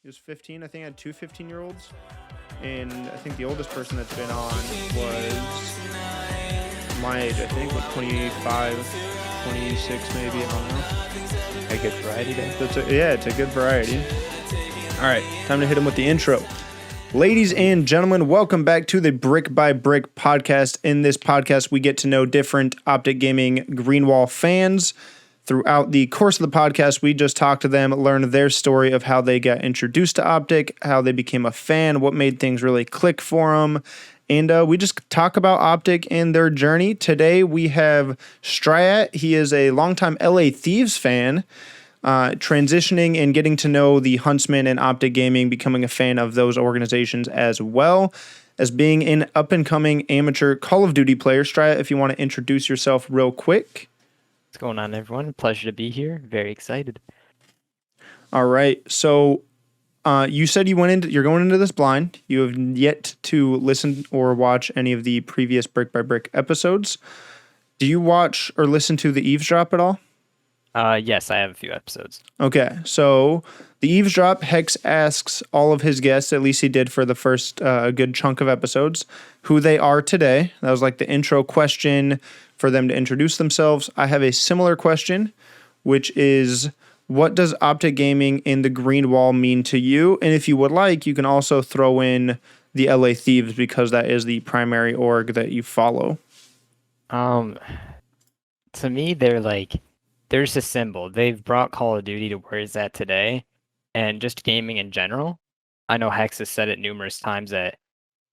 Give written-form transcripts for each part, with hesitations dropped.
He was 15. I think I had two 15-year-olds. And I think the oldest person that's been on was my age, I think, like 25, 26 maybe, I don't know. A good variety day. It's a good variety. All right, time to hit him with the intro. Ladies and gentlemen, welcome back to the Brick by Brick podcast. In this podcast, we get to know different OpTic Gaming Greenwall fans. Throughout the course of the podcast, we just talked to them, learned their story of how they got introduced to OpTic, how they became a fan, what made things really click for them, and we just talk about OpTic and their journey. Today, we have Striate. He is a longtime LA Thieves fan, transitioning and getting to know the Huntsman and OpTic Gaming, becoming a fan of those organizations as well as being an up-and-coming amateur Call of Duty player. Striate, if you want to introduce yourself real quick. What's going on, everyone? Pleasure to be here. Very excited. All right. So you said you're going into this blind. You have yet to listen or watch any of the previous Brick by Brick episodes. Do you watch or listen to the Eavesdrop at all? Yes, I have a few episodes. Okay. So the Eavesdrop, Hex asks all of his guests, at least he did for the first good chunk of episodes, who they are today. That was like the intro question for them to introduce themselves. I have a similar question, which is, what does OpTic Gaming in the Green Wall mean to you? And if you would like, you can also throw in the LA Thieves because that is the primary org that you follow. To me, they're just a symbol. They've brought Call of Duty to where it's at today, and just gaming in general. I know Hex has said it numerous times that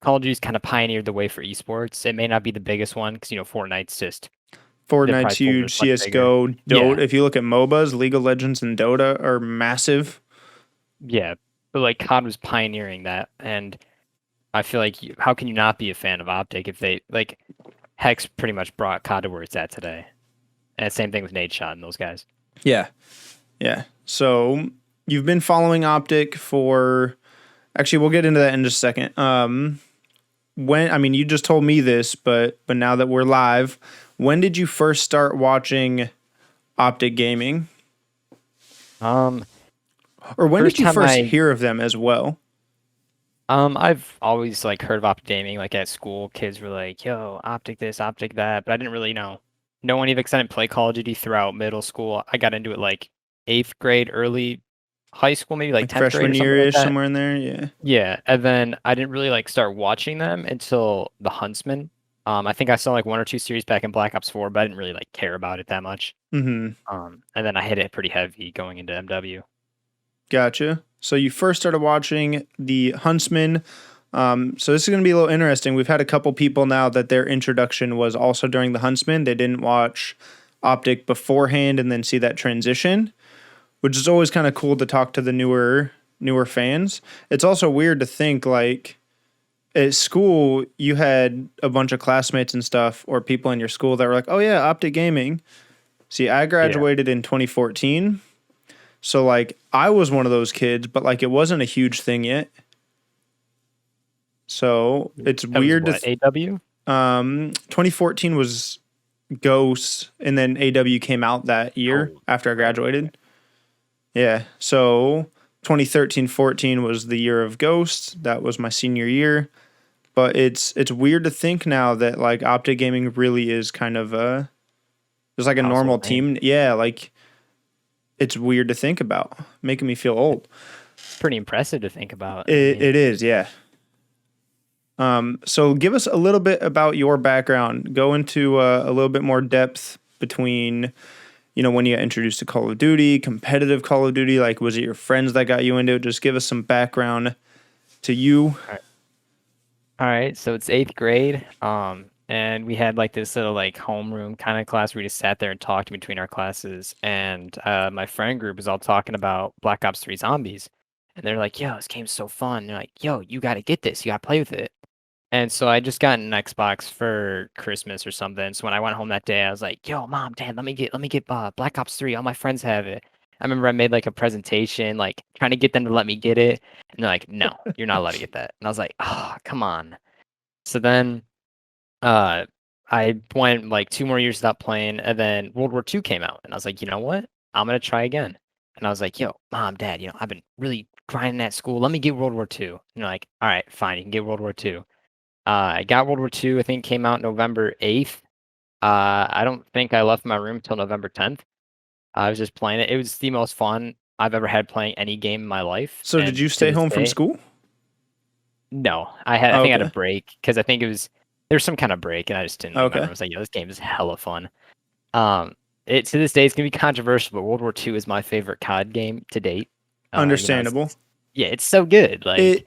Call of Duty's kind of pioneered the way for esports. It may not be the biggest one because, Fortnite's huge, CSGO, Dota. Yeah. If you look at MOBAs, League of Legends and Dota are massive. Yeah, but COD was pioneering that, and I feel like how can you not be a fan of OpTic if they Hex pretty much brought COD to where it's at today, and same thing with Nate Shot and those guys. Yeah. So you've been following OpTic for. Actually, we'll get into that in just a second. You just told me this, but now that we're live, when did you first start watching OpTic Gaming? Or when did you first hear of them as well? I've always heard of OpTic Gaming. At school, kids were like, "Yo, OpTic this, OpTic that," but I didn't really know any of it because I didn't play Call of Duty throughout middle school. I got into it 8th grade, early high school, maybe 10th freshman grade year-ish, somewhere in there. Yeah, and then I didn't really start watching them until the Huntsman. I think I saw 1 or 2 series back in Black Ops 4, but I didn't really care about it that much. And then I hit it pretty heavy going into MW. Gotcha. So you first started watching the Huntsman. So this is going to be a little interesting. We've had a couple people now that their introduction was also during the Huntsman. They didn't watch OpTic beforehand and then see that transition, which is always kind of cool to talk to the newer fans. It's also weird to think at school you had a bunch of classmates and stuff or people in your school that were like, "Oh yeah, OpTic Gaming." See, I graduated in 2014. So I was one of those kids, but it wasn't a huge thing yet. So it's weird to AW? 2014 was Ghosts, and then AW came out that year after I graduated. Yeah, so 2013-14 was the year of Ghosts. That was my senior year. But it's weird to think now that OpTic Gaming really is kind of just a normal team. Yeah, it's weird to think about, making me feel old. Pretty impressive to think about. It is, yeah. So give us a little bit about your background. Go into a little bit more depth between when you got introduced to Call of Duty, competitive Call of Duty, was it your friends that got you into it? Just give us some background to you. All right. So it's 8th grade. And we had this little homeroom kind of class where we just sat there and talked between our classes. And my friend group was all talking about Black Ops 3 Zombies. And they're like, "Yo, this game's so fun." They're like, "Yo, you got to get this. You got to play with it." And so I just got an Xbox for Christmas or something. So when I went home that day, I was like, "Yo, Mom, Dad, let me get Black Ops 3. All my friends have it." I remember I made a presentation, trying to get them to let me get it. And they're like, "No, you're not allowed to get that." And I was like, "Oh, come on." So then I went 2 more years without playing, and then World War II came out. And I was like, "You know what? I'm going to try again." And I was like, "Yo, Mom, Dad, I've been really grinding at school. Let me get World War II. And you're like, all right, fine, you can get World War II. I got World War II. I think came out November 8th. I don't think I left my room till November 10th. I was just playing it. It was the most fun I've ever had playing any game in my life. So did And you to stay this home from day, school? no, I think I had a Okay. break because I think there's some kind of break, and I just didn't leave my Okay. room. I was like, yo, this game is hella fun. It to this day it's gonna be controversial, but World War II is my favorite COD game to date. Understandable. Yeah, it's so good. Like,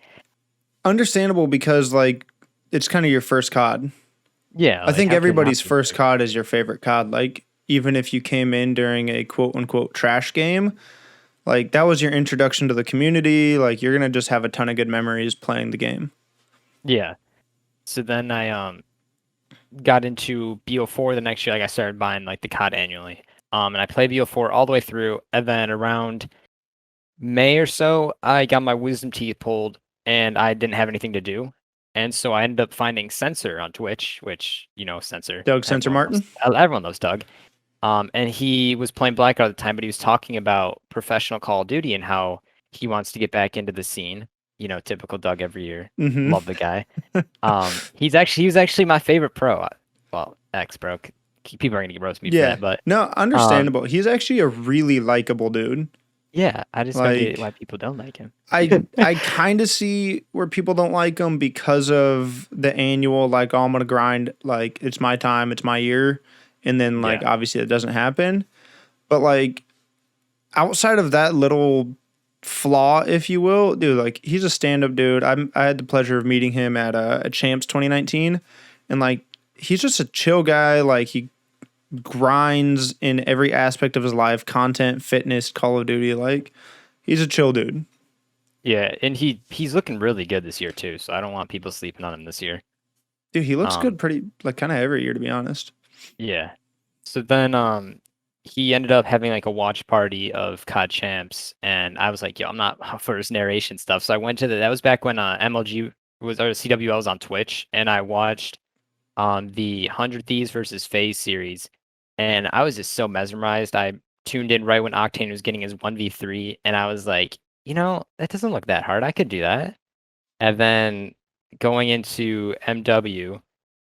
Understandable because like it's kind of your first COD. yeah, I like think how could it not everybody's be first good? COD is your favorite COD. Like even if you came in during a quote unquote trash game, like that was your introduction to the community. Like you're gonna just have a ton of good memories playing the game. Yeah. So then I got into BO4 the next year. Like I started buying like the COD annually. And I played BO4 all the way through, and then around May or so, I got my wisdom teeth pulled, and I didn't have anything to do. And so I ended up finding Censor on Twitch, which Censor. Doug Sensor Martin. Everyone knows Doug. And he was playing Blackout at the time, but he was talking about professional Call of Duty and how he wants to get back into the scene. Typical Doug every year. Mm-hmm. Love the guy. He was actually my favorite pro. Well, ex pro. People are gonna roast me for Yeah. that, but No, understandable. He's actually a really likable dude. yeah, I just don't get why Like people don't like him. I kind of see where people don't like him because of the annual like, oh, I'm gonna grind, like it's my time, it's my year, and then like Yeah, obviously it doesn't happen. But like outside of that little flaw, if you will, dude, like he's a stand-up dude. I had the pleasure of meeting him at Champs 2019, and like he's just a chill guy. Like he grinds in every aspect of his life, content, fitness, Call of Duty. Like he's a chill dude. yeah, and he's looking really good this year too. So I don't want people sleeping on him this year. Dude, he looks good Um, pretty like kind of every year to be honest. yeah. So then he ended up having like a watch party of COD champs, and I was like, yo, I'm not for his narration stuff. So I went to that was back when MLG was or CWL was on Twitch, and I watched the 100 Thieves versus FaZe series, and I was just so mesmerized. I tuned in right when Octane was getting his 1v3, and I was like, that doesn't look that hard. I could do that. And then going into MW,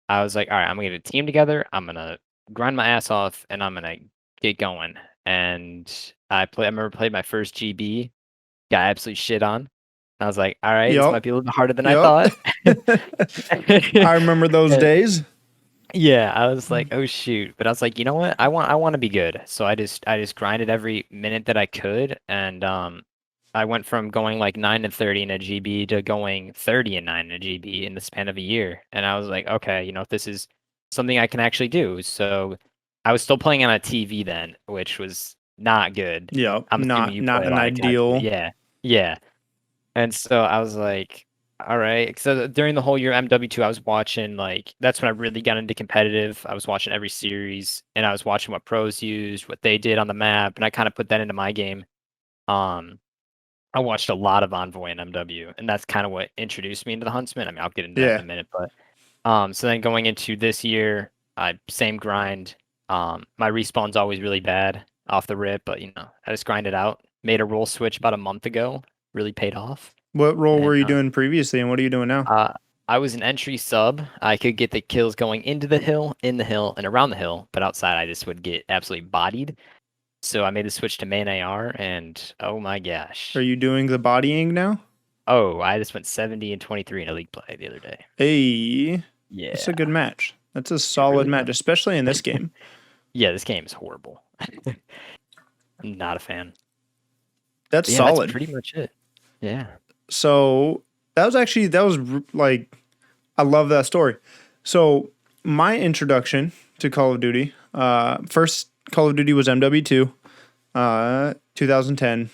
I was like, all right, I'm gonna get a team together. I'm gonna grind my ass off, and I'm gonna get going. And I remember played my first GB, got absolutely shit on. I was like, all right, this might Yup. be a little bit harder than I Yup. thought. I remember those days. Yeah, I was like, oh shoot. But I was like, you know what? I want to be good. So I just grinded every minute that I could, and I went from going like 9 and 30 in a GB to going 30 and 9 in a GB in the span of a year. And I was like, okay, this is something I can actually do. So I was still playing on a TV then, which was not good. Yep. I'm assuming Not you play a an lot of COD too. ideal. Yeah. Yeah. And so I was like, all right. So during the whole year MW2, I was watching that's when I really got into competitive. I was watching every series, and I was watching what pros used, what they did on the map, and I kind of put that into my game. Um, I watched a lot of Envoy and MW, and that's kind of what introduced me into the Huntsman. I mean, I'll get into that in Yeah. a minute, but so then going into this year, same grind. My respawn's always really bad off the rip, but I just grinded out. Made a role switch about a month ago. Really paid off. What role And were you doing previously and what are you doing now? I was an entry sub. I could get the kills going into the hill, in the hill, and around the hill, but outside I just would get absolutely bodied. So I made the switch to main AR, and oh my gosh. Are you doing the bodying now? Oh, I just went 70 and 23 in a league play the other day. Hey. Yeah. That's a good match. That's a solid really match, especially in this game. Yeah, this game is horrible. I'm not a fan. That's Yeah, solid. that's pretty much it. Yeah. So that was like, I love that story. So my introduction to Call of Duty, first Call of Duty was MW2, 2010.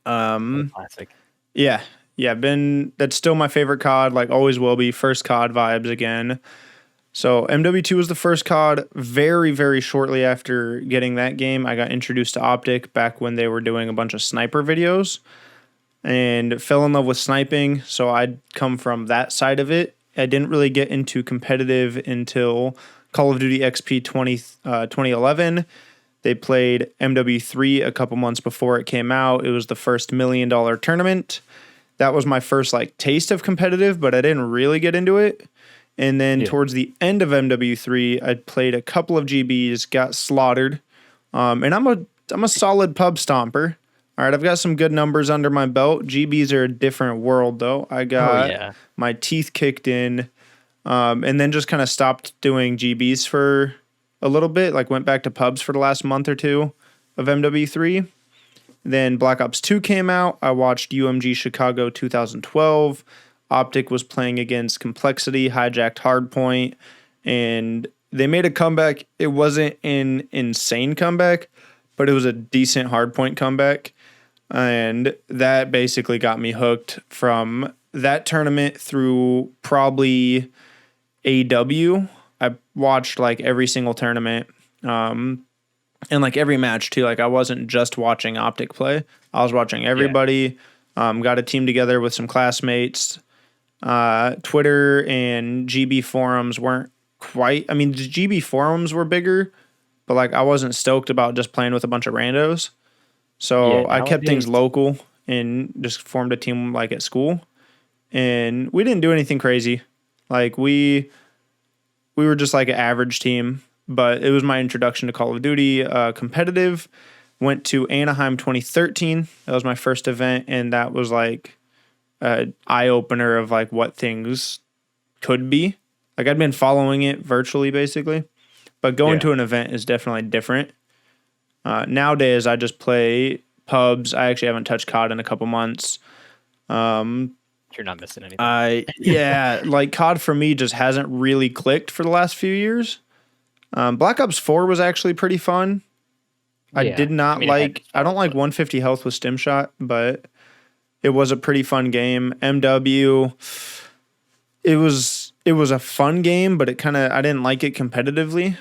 Classic. Yeah. That's still my favorite COD, like always will be. First COD vibes again. So MW2 was the first COD. Very, very shortly after getting that game, I got introduced to OpTic back when they were doing a bunch of sniper videos and fell in love with sniping. So I'd come from that side of it. I didn't really get into competitive until Call of Duty XP 2011. They played MW3 a couple months before it came out. It was the first $1 million tournament. That was my first like taste of competitive, but I didn't really get into it. And then towards the end of MW3, I played a couple of GBs, got slaughtered. And I'm a solid pub stomper. All right, I've got some good numbers under my belt. GBs are a different world, though. I got my teeth kicked in, and then just kind of stopped doing GBs for a little bit. Like went back to pubs for the last month or two of MW3. Then Black Ops 2 came out. I watched UMG Chicago 2012. OpTic was playing against Complexity, hijacked Hardpoint, and they made a comeback. It wasn't an insane comeback, but it was a decent Hardpoint comeback. And that basically got me hooked from that tournament through probably AW. I watched like every single tournament, and like every match too. Like I wasn't just watching OpTic play. I was watching everybody. Got a team together with some classmates. Twitter and GB forums weren't quite. I mean, the GB forums were bigger, but like I wasn't stoked about just playing with a bunch of randos. So I kept things local and just formed a team like at school. And we didn't do anything crazy. Like we were just like an average team, but it was my introduction to Call of Duty competitive. Went to Anaheim 2013. That was my first event, and that was like an eye-opener of like what things could be. Like I'd been following it virtually basically, but going to an event is definitely different. Nowadays, I just play pubs. I actually haven't touched COD in a couple months. You're not missing anything. Like COD for me just hasn't really clicked for the last few years. Black Ops 4 was actually pretty fun. I did not I don't like 150 health with stim shot, but it was a pretty fun game. MW, it was a fun game, but I didn't like it competitively.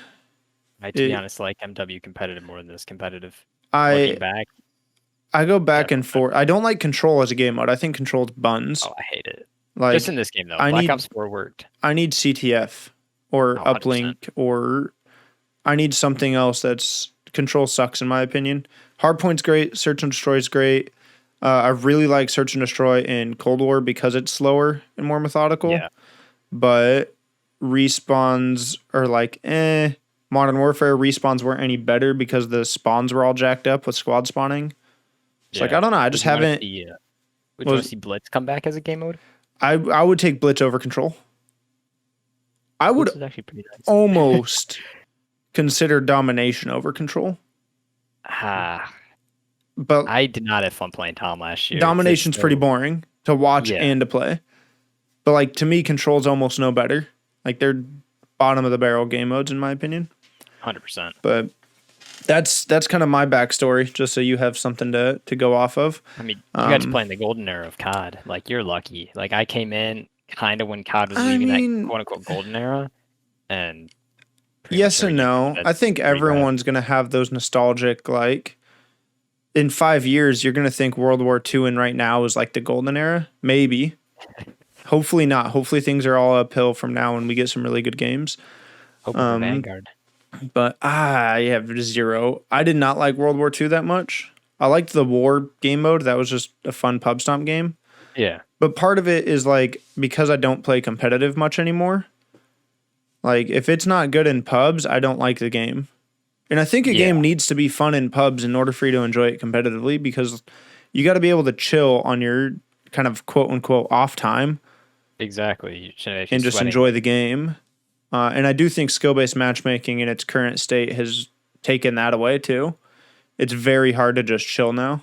To be honest, like MW competitive more than this competitive. I go back and forth. I don't like Control as a game mode. I think Control's buns. Oh, I hate it. Like just in this game though. Black Ops 4 worked. I need CTF or Uplink, or I need something else that's Control sucks in my opinion. Hardpoint's great. Search and Destroy is great. I really like Search and Destroy in Cold War because it's slower and more methodical. Yeah. But respawns are like Modern Warfare respawns weren't any better because the spawns were all jacked up with squad spawning. It's like I don't know. I just haven't. Would you want to see Blitz come back as a game mode? I would take Blitz over Control. I would actually pretty nice. Almost consider Domination over Control. But I did not have fun playing Tom last year. Domination's pretty boring to watch and to play. But like to me, Control's almost no better. Like they're bottom of the barrel game modes in my opinion. 100%. But that's kind of my backstory, just so you have something to go off of. I mean, you got to play in the golden era of COD. Like you're lucky. Like I came in kind of when COD was leaving that quote unquote golden era, and yes and no. I think everyone's gonna have those nostalgic like. In 5 years, you're gonna think World War II and right now is like the golden era. Maybe. Hopefully not. Hopefully things are all uphill from now and we get some really good games. Vanguard. But I have zero. I did not like World War II that much. I liked the war game mode. That was just a fun pub stomp game. Yeah. But part of it is like because I don't play competitive much anymore. Like if it's not good in pubs, I don't like the game. And I think a game needs to be fun in pubs in order for you to enjoy it competitively because you got to be able to chill on your kind of quote unquote off time. Exactly. And just enjoy the game. And I do think skill-based matchmaking in its current state has taken that away too. It's very hard to just chill now.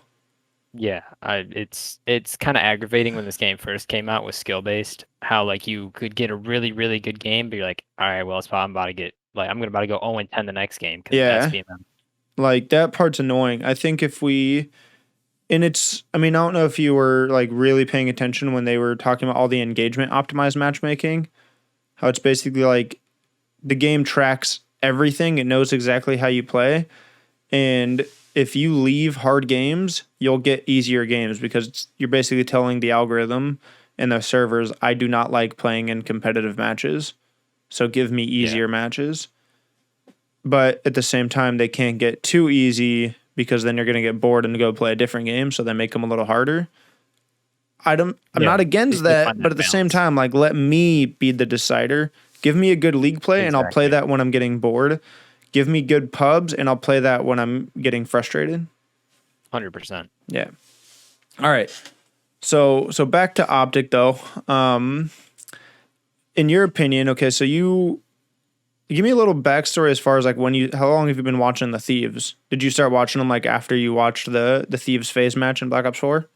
Yeah, it's kind of aggravating when this game first came out with skill-based. How like you could get a really, really good game, but you're like, all right, well, I'm about to go 0-10 the next game. Yeah, like that part's annoying. I think I don't know if you were like really paying attention when they were talking about all the engagement optimized matchmaking. How it's basically like the game tracks everything. It knows exactly how you play. And if you leave hard games, you'll get easier games because you're basically telling the algorithm and the servers, I do not like playing in competitive matches. So give me easier matches. but at the same time, they can't get too easy because then you're going to get bored and go play a different game. So they make them a little harder. I'm Yeah, not against they that, find but that at the same balance. time, like let me be the decider. Give me a good league play and I'll play Exactly. that when I'm getting bored. Give me good pubs and I'll play that when I'm getting frustrated. 100%. Yeah. All right. So back to OpTic though. In your opinion, okay, so you give me a little backstory as far as like how long have you been watching the Thieves? Did you start watching them like after you watched the Thieves phase match in Black Ops 4?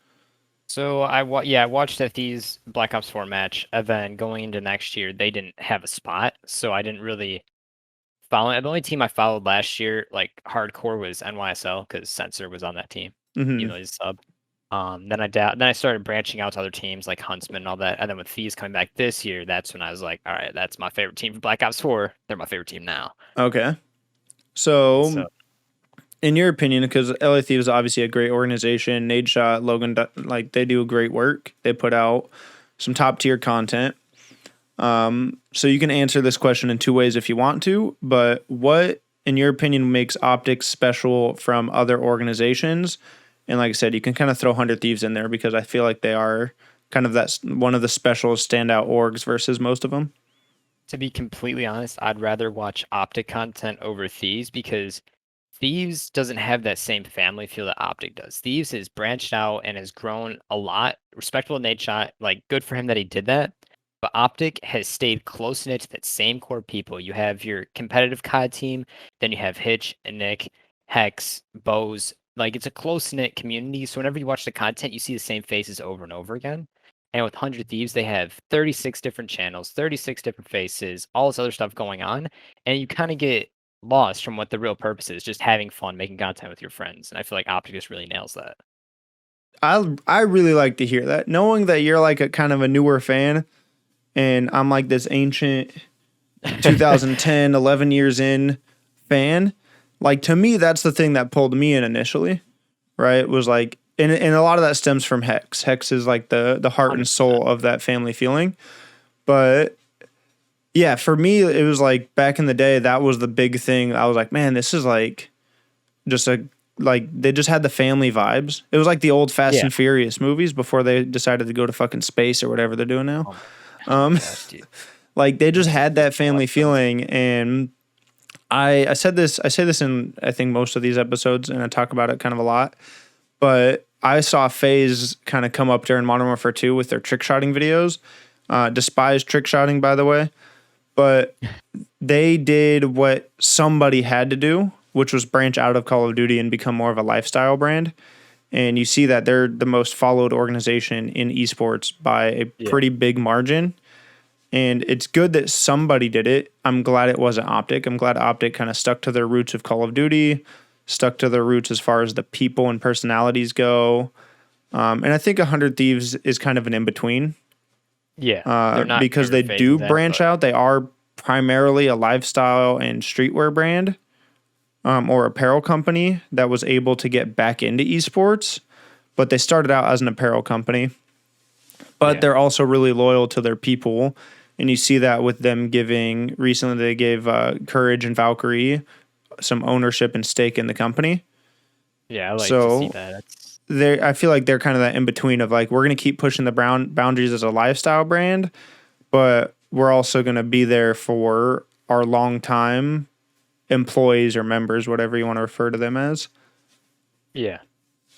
So I watched the Thieves Black Ops 4 match, and then going into next year, they didn't have a spot, so I didn't really follow it. The only team I followed last year, like hardcore, was NYSL because Sensor was on that team, even Mm-hmm. though he's a sub. Then I started branching out to other teams like Huntsman and all that, and then with Thieves coming back this year, that's when I was like, all right, that's my favorite team for Black Ops 4. They're my favorite team now. Okay. So So in your opinion, because LA Thieves is obviously a great organization, Nade Shot, Logan, like they do great work. They put out some top tier content. So you can answer this question in two ways if you want to, but what, in your opinion, makes OpTic special from other organizations? And like I said, you can kind of throw 100 Thieves in there because I feel like they are kind of that one of the special standout orgs versus most of them. to be completely honest, I'd rather watch OpTic content over Thieves because Thieves doesn't have that same family feel that OpTic does. Thieves has branched out and has grown a lot. Respectable Nate Shot, like good for him that he did that. But OpTic has stayed close knit to that same core people. You have your competitive COD team, then you have Hitch and Nick, Hex, Bose. Like it's a close knit community. So whenever you watch the content, you see the same faces over and over again. And with 100 Thieves, they have 36 different channels, 36 different faces, all this other stuff going on. And you kind of get lost from what the real purpose is, just having fun, making content with your friends. And I feel like OpTic just really nails that. I really like to hear that, knowing that you're like a kind of a newer fan, and I'm like this ancient 2010, 11 years in fan. Like to me, that's the thing that pulled me in initially, right? Was like, and a lot of that stems from Hex. Hex is like the heart and 100%. soul of that family feeling. But yeah, for me, it was like back in the day, that was the big thing. I was like, man, this is like just like they just had the family vibes. It was like the old Fast Yeah. and Furious movies before they decided to go to fucking space or whatever they're doing now. Oh, oh my Um, gosh, dude. like they just It's had that ridiculous. family feeling, and I say this in I think most of these episodes, and I talk about it kind of a lot. But I saw FaZe kind of come up during Modern Warfare 2 with their trick shotting videos. Despise trick shotting, by the way, but they did what somebody had to do, which was branch out of Call of Duty and become more of a lifestyle brand. And you see that they're the most followed organization in esports by a Yeah. pretty big margin. And it's good that somebody did it. I'm glad it wasn't OpTic. I'm glad OpTic kind of stuck to their roots of Call of Duty, stuck to their roots as far as the people and personalities go. And I think 100 Thieves is kind of an in between Yeah. They're not because never they do phasing that, branch but out. They are primarily a lifestyle and streetwear brand, or apparel company that was able to get back into esports. But they started out as an apparel company. But yeah. they're also really loyal to their people. And you see that with them recently they gave Courage and Valkyrie some ownership and stake in the company. Yeah, I like to see So that. That's I feel like they're kind of that in between of like, we're going to keep pushing the boundaries as a lifestyle brand, but we're also going to be there for our longtime employees or members, whatever you want to refer to them as. yeah.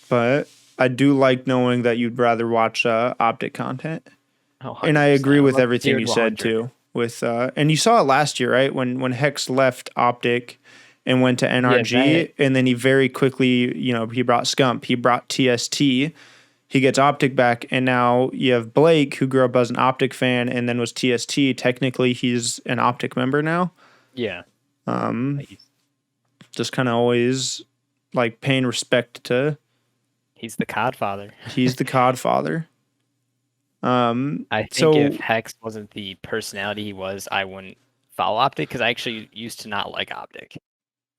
But I do like knowing that you'd rather watch OpTic content. Oh, And I 100%. agree I with love everything 0 you to said 100. too. With and you saw it last year, right? When Hex left OpTic and went to Yeah, that NRG, and then he very quickly, he brought Scump, he brought TST, he gets OpTic back, and now you have Blake, who grew up as an OpTic fan and then was TST. Technically, he's an OpTic member now. yeah. Um, Like, just kind of always like paying respect to. he's the Codfather. He's the Codfather. I think if So Hex wasn't the personality he was, I wouldn't follow OpTic because I actually used to not like OpTic.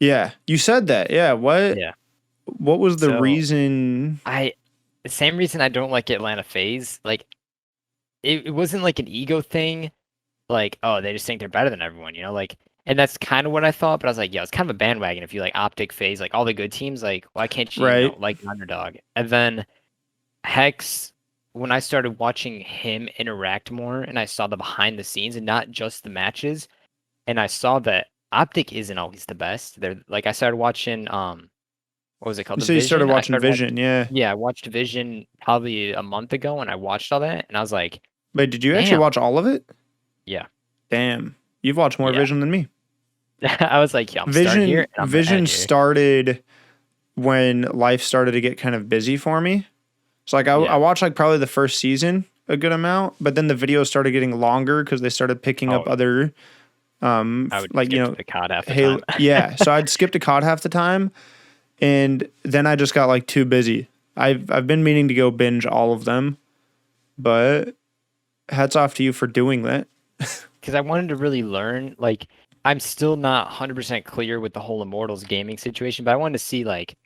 yeah, you said that. Yeah, Yeah. what was the So reason? the same reason I don't like Atlanta FaZe, like it wasn't like an ego thing, like, oh, they just think they're better than everyone, Like And that's kind of what I thought, but I was like, yo, it's kind of a bandwagon if you like OpTic phase, like all the good teams, like why can't you, Right. like an underdog? And then Hex, when I started watching him interact more and I saw the behind the scenes and not just the matches, and I saw that OpTic isn't always the best. They're like I started watching what was it called? You The said you started Vision. I watching started watching Vision, yeah. yeah, I watched Vision probably a month ago and I watched all that and I was like, Wait, did you actually damn. watch all of it? Yeah. Damn. You've watched more Yeah. Vision than me. I was like, yeah, I'm starting here and I'm Vision here. started when life started to get kind of busy for me. So like I watched like probably the first season a good amount, but then the videos started getting longer because they started picking up other I would like, you know, the COD half the time. yeah. So I'd skip to COD half the time, and then I just got like too busy. I've been meaning to go binge all of them, but hats off to you for doing that. Because I wanted to really learn. Like, I'm still not 100% clear with the whole Immortals gaming situation, but I wanted to see like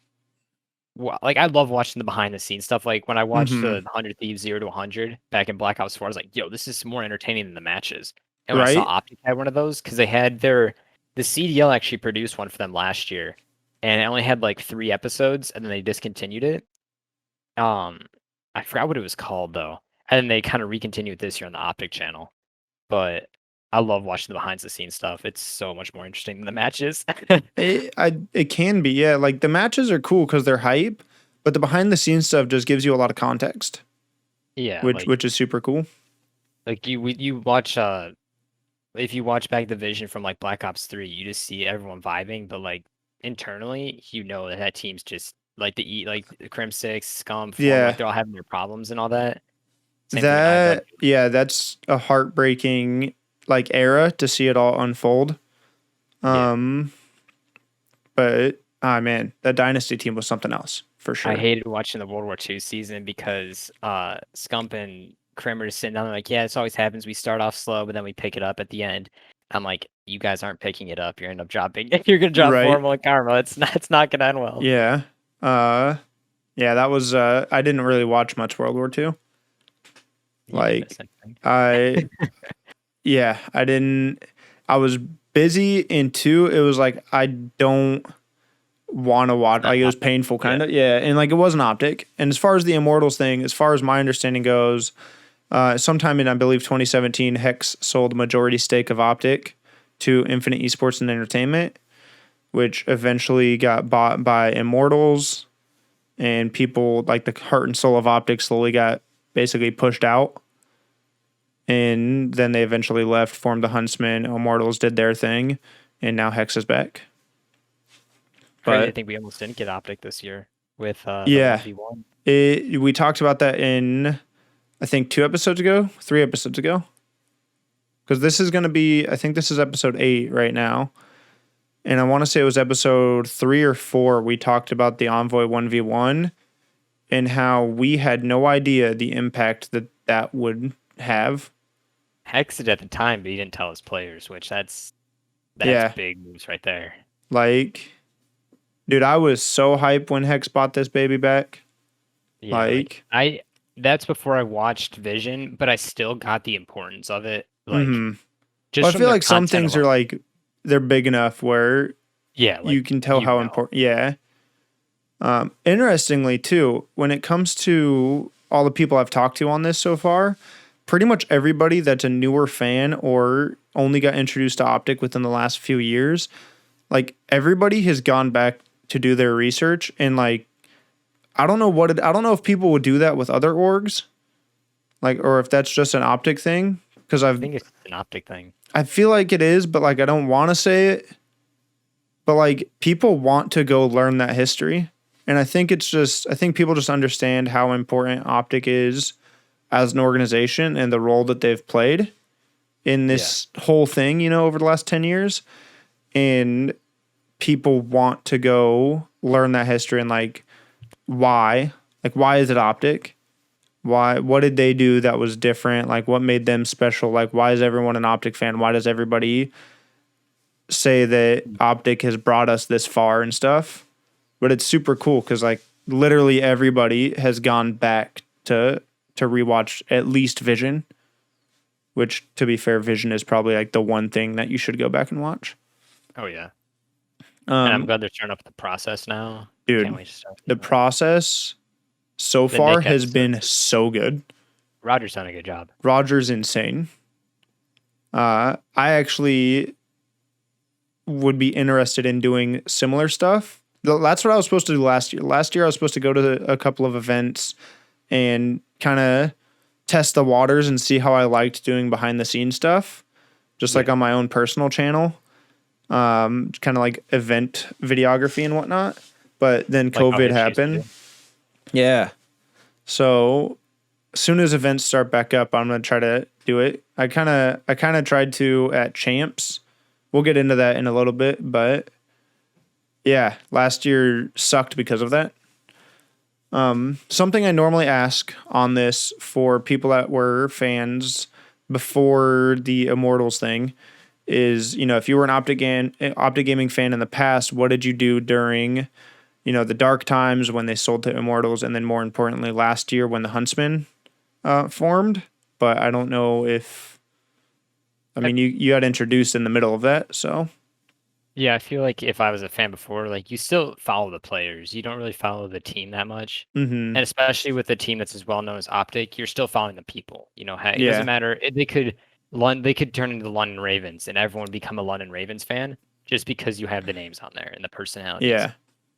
I love watching the behind the scenes stuff. Like when I watched the 100 Thieves 0 to 100 back in Black Ops 4, I was like, yo, this is more entertaining than the matches. And when I saw Right? OpTic had one of those, because they had the CDL actually produced one for them last year, and it only had like 3 episodes, and then they discontinued it. I forgot what it was called though, and then they kind of recontinued this year on the OpTic channel. But I love watching the behind the scenes stuff. It's so much more interesting than the matches. It can be, yeah. Like the matches are cool because they're hype, but the behind the scenes stuff just gives you a lot of context. Yeah, which is super cool. Like you watch if you watch back the Vision from like Black Ops 3, you just see everyone vibing, but like internally, you know that team's just like like Crim 6, Scum, Form, Yeah. like they're all having their problems and all that. Same thing with IW. Yeah, that's a heartbreaking like era to see it all unfold. But man, that Dynasty team was something else for sure. I hated watching the World War II season because Scump and Kramer just sitting down there like, yeah, this always happens. We start off slow, but then we pick it up at the end. I'm like, you guys aren't picking it up. You're end up dropping. You're gonna drop Formal and Karma. It's not gonna end well. Yeah. Yeah, that was I didn't really watch much World War II. Like I didn't. I was busy, and two, it was like I don't want to watch. Like it was painful, kind of. Yeah, and like it wasn't OpTic. And as far as the Immortals thing, as far as my understanding goes, sometime in I believe 2017, Hex sold a majority stake of OpTic to Infinite Esports and Entertainment, which eventually got bought by Immortals, and people like the heart and soul of OpTic slowly got basically pushed out. And then they eventually left, formed the Huntsmen, Immortals did their thing, and now Hex is back. But I think we almost didn't get OpTic this year with the 1v1. We talked about that in, I think, 3 episodes ago. Because this is going to be, I think this is episode 8 right now. And I want to say it was episode 3 or 4. We talked about the Envoy 1v1 and how we had no idea the impact that would have. Hex did at the time, but he didn't tell his players, which that's big moves right there. Like, dude, I was so hyped when Hex bought this baby back. Yeah, that's before I watched Vision, but I still got the importance of it. Like, just I feel like some things are like they're big enough where you can tell how important. Yeah. Interestingly, too, when it comes to all the people I've talked to on this so far, pretty much everybody that's a newer fan or only got introduced to OpTic within the last few years, like everybody has gone back to do their research, and like I don't know if people would do that with other orgs, like, or if that's just an OpTic thing. Because I think it's an OpTic thing. I feel like it is, but like I don't want to say it. But like people want to go learn that history, and I think people just understand how important OpTic is as an organization and the role that they've played in this whole thing, over the last 10 years. And people want to go learn that history and like why is it OpTic? What did they do that was different? Like what made them special? Like why is everyone an OpTic fan? Why does everybody say that OpTic has brought us this far and stuff? But it's super cool because like literally everybody has gone back to rewatch at least Vision, which to be fair, Vision is probably like the one thing that you should go back and watch. Oh yeah. And I'm Um, glad they're starting up the process now. Can't dude, wait to start. the process so The far Nick has been episodes. so good. Roger's done a good job. Roger's insane. I actually would be interested in doing similar stuff. That's what I was supposed to do last year. Last year, I was supposed to go to a couple of events and kind of test the waters and see how I liked doing behind the scenes stuff, just like Yeah. on my own personal channel, kind of like event videography and whatnot. But then Like how COVID Hitch used to happened. do. Yeah. So as soon as events start back up, I'm gonna try to do it. I kind of tried to at Champs. We'll get into that in a little bit, but yeah, last year sucked because of that. Something I normally ask on this for people that were fans before the Immortals thing is, if you were an Optic Gaming fan in the past, what did you do during, the dark times when they sold to Immortals, and then more importantly, last year when the Huntsman formed? But I don't know if, I mean, you got introduced in the middle of that, so. Yeah, I feel like if I was a fan before, like you still follow the players. You don't really follow the team that much. Mm-hmm. And especially with a team that's as well known as Optic, you're still following the people. Hey, it doesn't Yeah. matter. They could turn into the London Ravens and everyone become a London Ravens fan just because you have the names on there and the personalities. Yeah.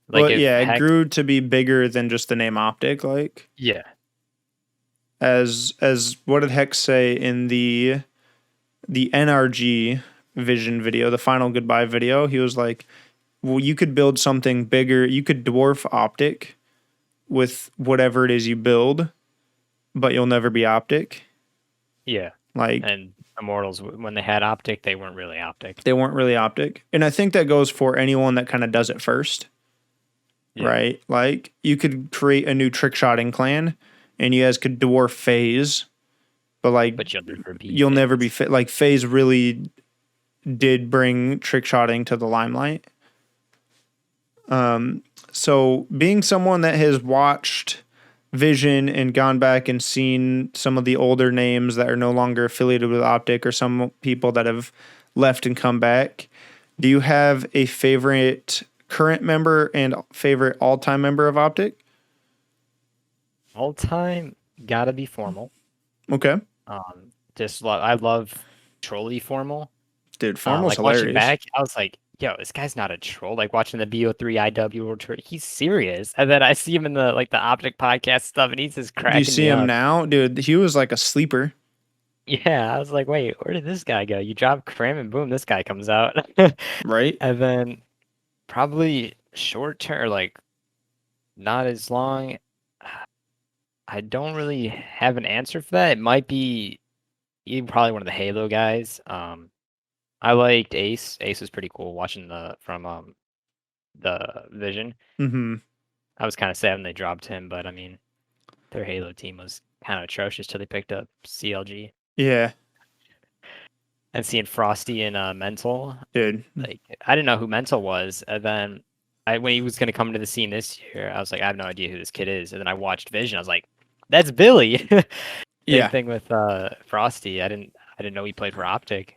Like Well, if yeah, it heck, grew to be bigger than just the name Optic. Like, yeah, as what did Hex say in the NRG vision video, the final goodbye video? He was like, well, you could build something bigger. You could dwarf Optic with whatever it is you build, but you'll never be Optic. yeah. Like, And Immortals, when they had Optic, they weren't really Optic. they weren't really Optic. And I think that goes for anyone that kind of does it first, Yeah. right? Like, you could create a new trick shotting clan and you guys could dwarf FaZe, but like, But you'll never be. you'll never be fans. fit. Like, FaZe really did bring trick shotting to the limelight. So being someone that has watched Vision and gone back and seen some of the older names that are no longer affiliated with Optic, or some people that have left and come back, do you have a favorite current member and favorite all-time member of Optic? All time, gotta be Formal. Okay. I love Trolley Formal. Dude, Formal's Like watching hilarious. back, I was like, yo, this guy's not a troll. Like watching the BO3 IW World Tour, he's serious. And then I see him in the Optic podcast stuff, and he's just Do you cracking see me him up. now? Dude, he was like a sleeper. Yeah, I was like, wait, where did this guy go? You drop Cram and boom, this guy comes out. Right? And then probably short term, like not as long. I don't really have an answer for that. It might be even probably one of the Halo guys. I liked Ace. Ace was pretty cool watching the Vision. Mm-hmm. I was kind of sad when they dropped him, but I mean, their Halo team was kind of atrocious till they picked up CLG. Yeah, And seeing Frosty and Mental, dude. like I didn't know who Mental was, and then when he was gonna come to the scene this year, I was like, I have no idea who this kid is. And then I watched Vision, I was like, that's Billy. Same Yeah. thing with Frosty. I didn't know he played for Optic,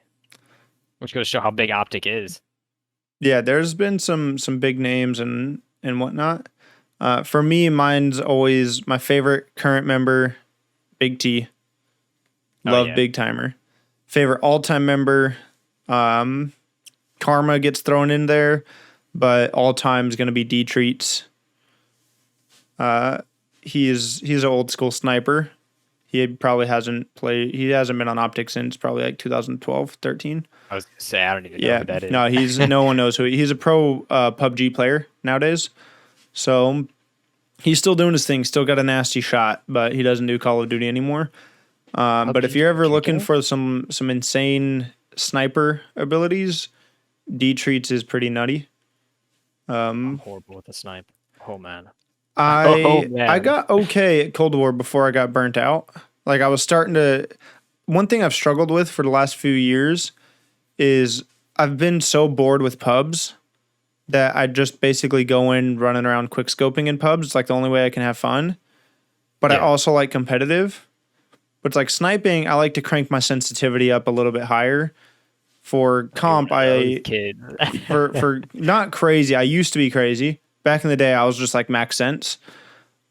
which goes to show how big Optic is. Yeah, there's been some big names and whatnot. For me, mine's always my favorite current member, Big T. Love yeah. Big Timer. Favorite all-time member, Karma gets thrown in there, but all-time is going to be D Treats. He's an old school sniper. He probably hasn't played. He hasn't been on Optic since probably like 2012, 13. I was gonna say I don't even know who that is. No, no one knows who he's a pro PUBG player nowadays. So he's still doing his thing, still got a nasty shot, but he doesn't do Call of Duty anymore. But if you're ever looking for some insane sniper abilities, D Treats is pretty nutty. I'm horrible with the snipe. Oh man. I got okay at Cold War before I got burnt out. Like I was starting to. One thing I've struggled with for the last few years is I've been so bored with pubs that I just basically go in running around quick scoping in pubs. It's like the only way I can have fun. But I also like competitive. But it's like sniping, I like to crank my sensitivity up a little bit higher For comp, Those kids. for not crazy. I used to be crazy. Back in the day, I was just like max sense.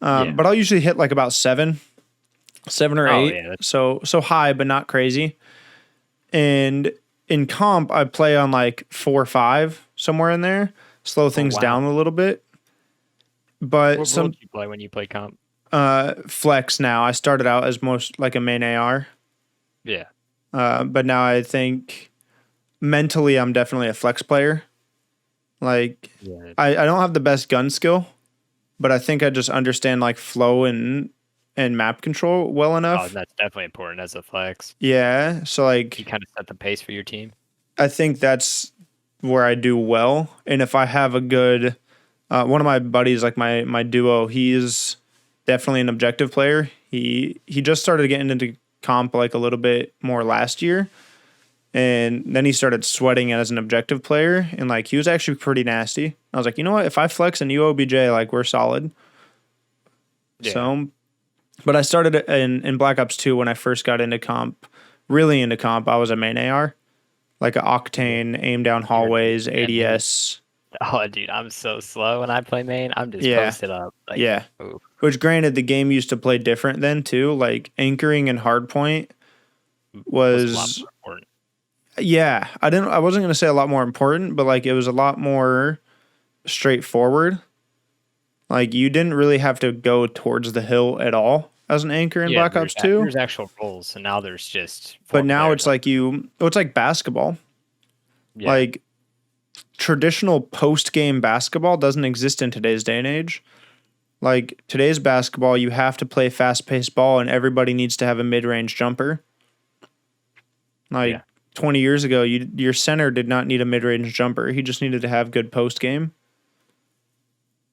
But I'll usually hit like about 7 or 8. Yeah, So high, but not crazy. And in comp, I play on like 4 or 5, somewhere in there. Slow things down a little bit. But what role do you play when you play comp? Flex now. I started out as most like a main AR. Yeah. But now I think mentally I'm definitely a flex player. Like I don't have the best gun skill, but I think I just understand like flow and map control well enough. Oh, that's definitely important as a flex. Yeah. So like you kind of set the pace for your team. I think that's where I do well. And if I have a good one of my buddies, like my duo, he's definitely an objective player. He just started getting into comp like a little bit more last year. And then he started sweating as an objective player, and like he was actually pretty nasty. I was like, you know what? If I flex and you OBJ, like we're solid. Yeah. So, but I started in Black Ops 2 when I first got into comp, really into comp. I was a main AR, like an Octane, aim down hallways, ADS. Oh, dude, I'm so slow when I play main. I'm just posted up. Like, yeah. Ooh. Which, granted, the game used to play different then too. Like anchoring and hardpoint was a lot more important. Yeah, I wasn't going to say a lot more important, but like it was a lot more straightforward. Like you didn't really have to go towards the hill at all as an anchor in Black Ops 2. There's actual roles, and now there's just but now it's like it's like basketball. Yeah. Like traditional post-game basketball doesn't exist in today's day and age. Like today's basketball, you have to play fast-paced ball and everybody needs to have a mid-range jumper. Like 20 years ago, your center did not need a mid-range jumper. He just needed to have good post-game.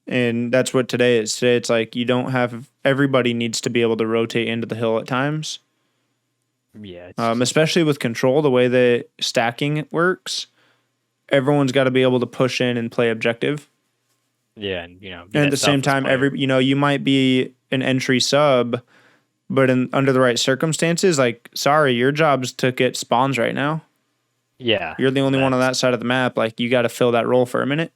And that's what today is. Today it's like you don't have – everybody needs to be able to rotate into the hill at times. Yeah. Especially with control, the way that stacking works, everyone's got to be able to push in and play objective. Yeah, and and at the same time, you might be an entry sub – but under the right circumstances, like, sorry, your job's to get spawns right now. Yeah. You're the only one on that side of the map. Like, you got to fill that role for a minute.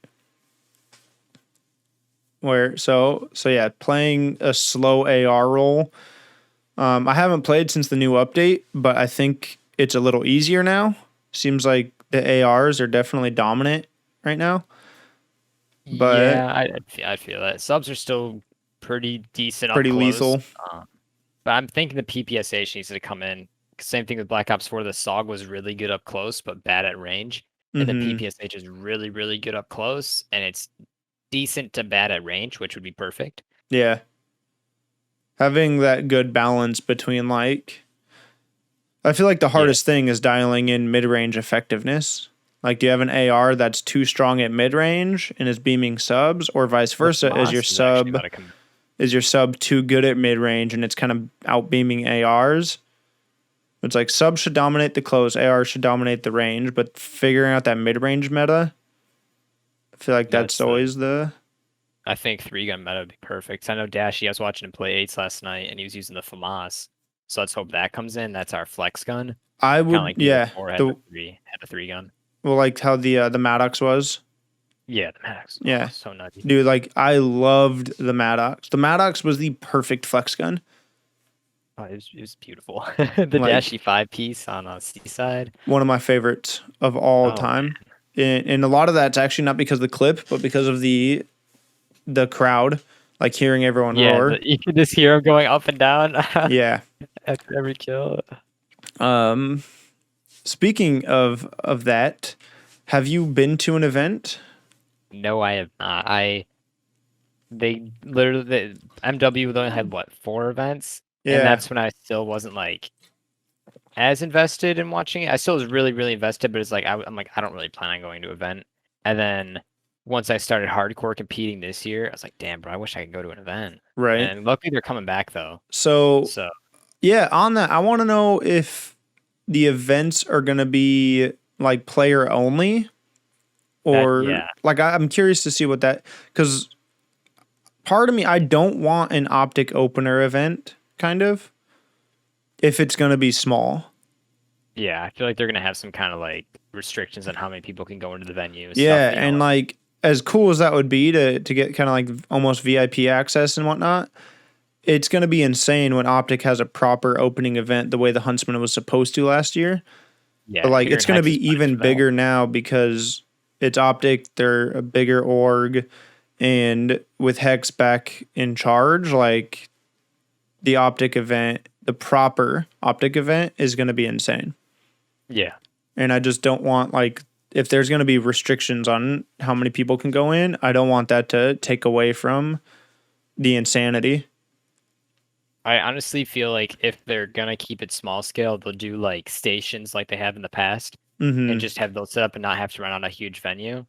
So yeah, playing a slow AR role. I haven't played since the new update, but I think it's a little easier now. Seems like the ARs are definitely dominant right now. But yeah, I feel that. Subs are still pretty decent, pretty lethal. But I'm thinking the PPSH needs to come in. Same thing with Black Ops 4. The SOG was really good up close, but bad at range. And the PPSH is really, really good up close, and it's decent to bad at range, which would be perfect. Yeah. Having that good balance between, like... I feel like the hardest thing is dialing in mid-range effectiveness. Like, do you have an AR that's too strong at mid-range and is beaming subs, or vice versa? Is your sub too good at mid-range and it's kind of out-beaming ARs? It's like subs should dominate the close, ARs should dominate the range, but figuring out that mid-range meta, I feel like that's always the... I think 3-gun meta would be perfect. I know Dashy, I was watching him play 8s last night, and he was using the FAMAS. So let's hope that comes in. That's our flex gun. I would, like yeah. Had a 3-gun. Well, like how the Maddox was. Yeah, the Maddox. Yeah. Oh, so nutty. Dude, like, I loved the Maddox. The Maddox was the perfect flex gun. Oh, it was beautiful. The Dashy 5-piece on Seaside. One of my favorites of all time. And a lot of that's actually not because of the clip, but because of the crowd, like hearing everyone roar. You can just hear them going up and down. Yeah. After every kill. Speaking of that, have you been to an event? No, I have not. They literally, MW only had 4 events? Yeah. And that's when I still wasn't like as invested in watching it. I still was really, really invested, but it's like, I'm like, I don't really plan on going to an event. And then once I started hardcore competing this year, I was like, damn, bro, I wish I could go to an event. Right. And luckily they're coming back though. So yeah, on that, I want to know if the events are going to be like player only or like, I'm curious to see what that, because part of me, I don't want an OpTic opener event kind of, if it's going to be small. Yeah, I feel like they're gonna have some kind of like restrictions on how many people can go into the venue. Yeah, Stuff, you know. and like as cool as that would be to get kind of like almost VIP access and whatnot, it's going to be insane when OpTic has a proper opening event the way the Huntsman was supposed to last year. But Yeah, like it's Peter and going to Hex be is punished even for that. bigger now because it's OpTic. They're a bigger org, and with Hex back in charge, like the OpTic event, the proper OpTic event is going to be insane. Yeah. And I just don't want like if there's going to be restrictions on how many people can go in, I don't want that to take away from the insanity. I honestly feel like if they're gonna keep it small scale, they'll do like stations like they have in the past, and Mm-hmm. just have those set up and not have to run on a huge venue.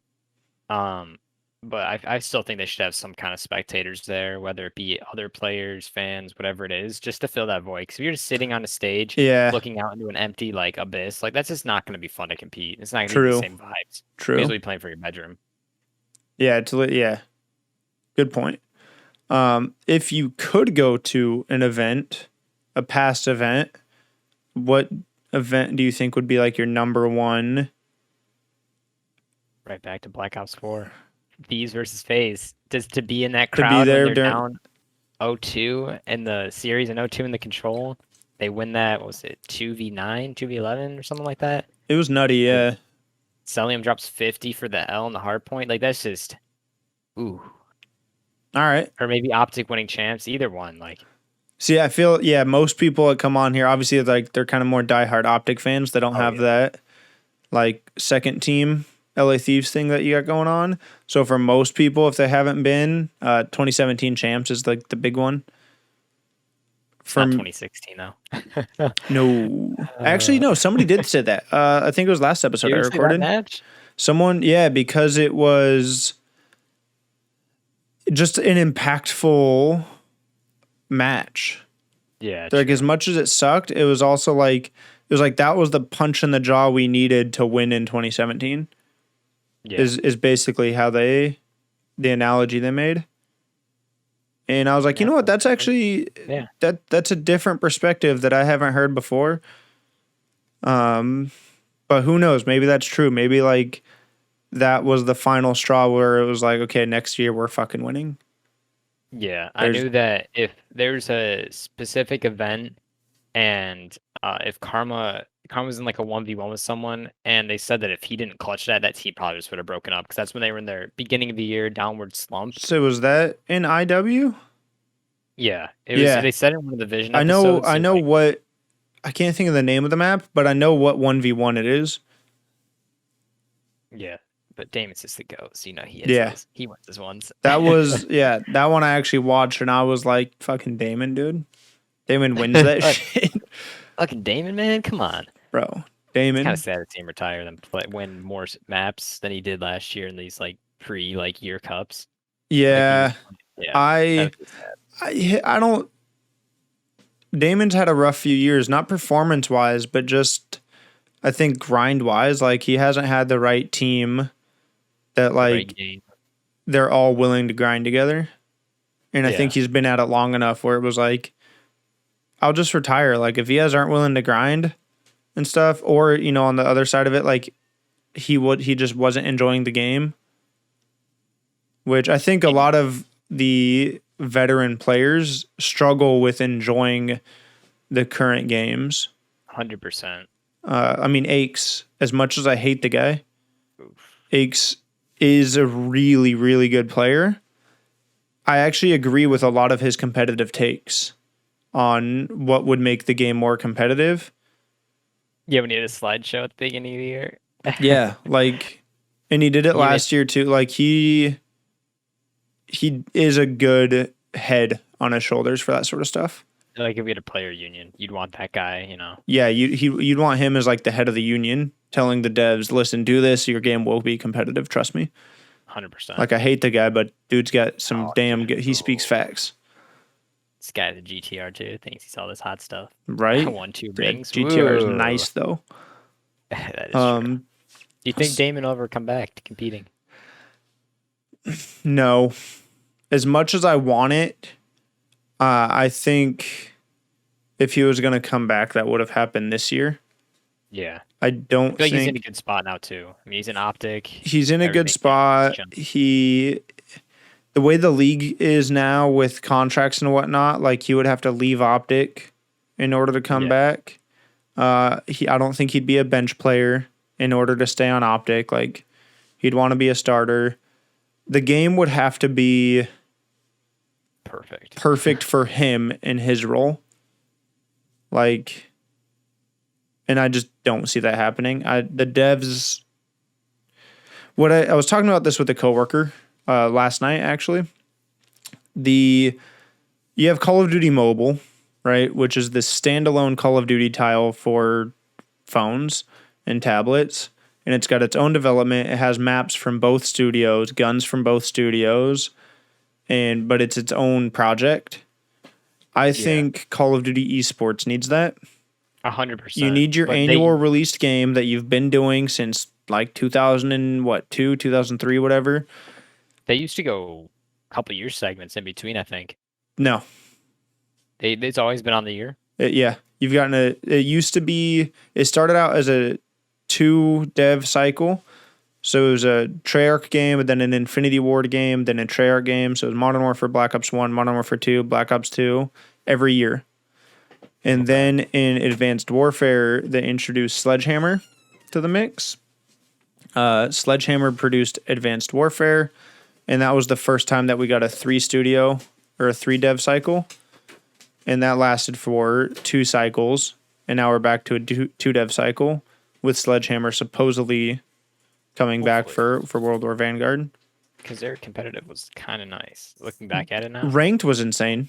Um, but I still think they should have some kind of spectators there, whether it be other players, fans, whatever it is, just to fill that void. Because if you're just sitting on a stage Yeah, looking out into an empty like abyss, like that's just not going to be fun to compete. It's not going to give you the true, same vibes. You true. be playing for your bedroom. Yeah, yeah. Good point. If you could go to an event, a past event, what event do you think would be like your number one? Right back to Black Ops 4. Thieves versus FaZe. Just to be in that To be crowd when there they're during down 0-2 in the series and 0-2 in the control. They win that, what was it, 2v9, 2v11 or something like that? it was nutty, yeah. Celium drops 50 for the L and the hard point. Like that's just ooh. All right. Or maybe OpTic winning champs, either one. Like See, I feel most people that come on here, obviously, like they're kind of more diehard OpTic fans. They don't have yeah. that like second team LA Thieves thing that you got going on. So for most people, if they haven't been, 2017 champs is like the big one. Not 2016 though. No, actually, no. Somebody did say that. I think it was last episode I Seriously, that recorded. match? Someone, yeah, because it was just an impactful match. Yeah. Like as much as it sucked, it was also like that was the punch in the jaw we needed to win in 2017. Yeah. Is basically how the analogy they made. And I was like, you know what? That's actually that's a different perspective that I haven't heard before. But who knows? Maybe that's true. Maybe like that was the final straw where it was like, okay, next year we're fucking winning. Yeah, I knew that if there's a specific event and if Karma's in like a 1v1 with someone, and they said that if he didn't clutch that team probably just would have broken up because that's when they were in their beginning of the year downward slump. So was that in IW? Yeah, it was. They said in one of the Vision I episodes. I know what. I can't think of the name of the map, but I know what 1v1 it is. Yeah, but Damon's just the GOAT, so he hits he wins his ones. That was that one I actually watched, and I was like, "Fucking Damon, dude! Damon wins that shit." Fucking Damon, man, come on, bro. Damon. It's kind of sad to see him retire and win more maps than he did last year in these like year cups. Yeah, I don't. Damon's had a rough few years, not performance wise, but just I think grind wise. Like he hasn't had the right team that like they're all willing to grind together. And I think he's been at it long enough where it was like, I'll just retire. Like if you guys aren't willing to grind and stuff, or on the other side of it, like he just wasn't enjoying the game. Which I think a lot of the veteran players struggle with enjoying the current games. 100%. I mean, Aches, as much as I hate the guy, Aches is a really, really good player. I actually agree with a lot of his competitive takes on what would make the game more competitive. Yeah, when he had a slideshow at the beginning of the year. Yeah, and he did it last year too. Like he is a good head on his shoulders for that sort of stuff. Like if we had a player union, you'd want that guy, Yeah, you'd want him as like the head of the union, telling the devs, "Listen, do this, your game will be competitive. Trust me." 100%. Like I hate the guy, but dude's got some he speaks facts. This guy's a GTR too. Thinks he's all this hot stuff. Right? 1-2 rings. GTR is nice though. That is true. Do you think Damon will ever come back to competing? No. As much as I want it, I think if he was going to come back, that would have happened this year. Yeah. I don't I feel like he's in a think good spot now too. I mean, he's in OpTic. he's in a good Everything. Yeah, spot. The way the league is now with contracts and whatnot, like he would have to leave OpTic in order to come back. I don't think he'd be a bench player in order to stay on OpTic. Like he'd want to be a starter. The game would have to be perfect for him in his role. Like, and I just don't see that happening. The devs. I was talking about this with a coworker last night. Actually, you have Call of Duty Mobile, right, which is this standalone Call of Duty tile for phones and tablets, and it's got its own development. It has maps from both studios, guns from both studios, but it's its own project. I think Call of Duty Esports needs that. 100%. You need your annual released game that you've been doing since like 2002, 2003, whatever. They used to go a couple year segments in between, I think. No. It's always been on the year? Yeah. You've gotten it used to be, it started out as a 2 dev cycle. So it was a Treyarch game, and then an Infinity Ward game, then a Treyarch game. So it was Modern Warfare, Black Ops 1, Modern Warfare 2, Black Ops 2 every year. And then in Advanced Warfare, they introduced Sledgehammer to the mix. Sledgehammer produced Advanced Warfare, and that was the first time that we got a 3 dev cycle. And that lasted for 2 cycles, and now we're back to a 2 dev cycle with Sledgehammer supposedly coming back for World War Vanguard. Because their competitive was kind of nice. Looking back at it now. Ranked was insane.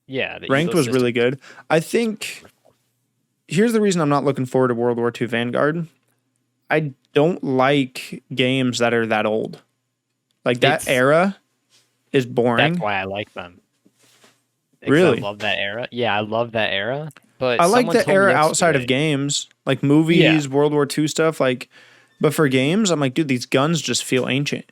Yeah. Ranked was really good. I think here's the reason I'm not looking forward to World War II Vanguard. I don't like games that are that old. Like that era is boring. That's why I like them. Really? I love that era. Yeah, I love that era. But I like the era outside of games, like movies, World War II stuff. Like, but for games, I'm like, dude, these guns just feel ancient.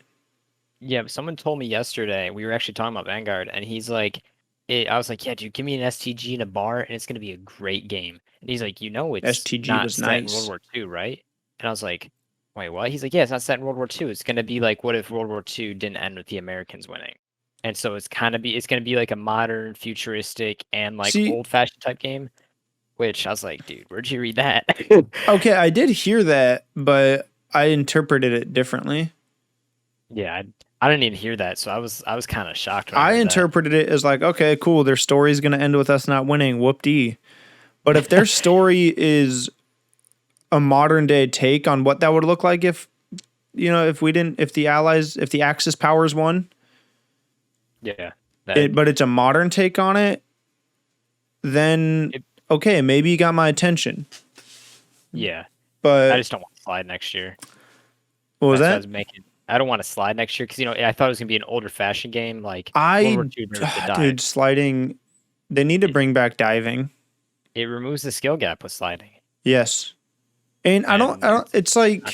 Yeah, but someone told me yesterday, we were actually talking about Vanguard, and he's like, I was like, yeah, dude, give me an STG in a bar, and it's going to be a great game. And he's like, it's STG not was set nice. in World War II, right? And I was like, wait, what? He's like, yeah, it's not set in World War II. It's going to be like, what if World War II didn't end with the Americans winning? And so it's going to be like a modern, futuristic, and like old-fashioned type game. Which I was like, dude, where'd you read that? Okay, I did hear that, but I interpreted it differently. Yeah, I didn't even hear that, so I was kind of shocked. I interpreted it as like, okay, cool, their story's going to end with us not winning, whoop-dee. But if their story is a modern day take on what that would look like if the Axis powers won. Yeah. But it's a modern take on it, then okay, maybe you got my attention. Yeah. But I just don't want to slide next year. What was that? I don't want to slide next year because I thought it was gonna be an older fashioned game like dude, sliding. They need to bring back diving. It removes the skill gap with sliding. Yes, and I don't. It's like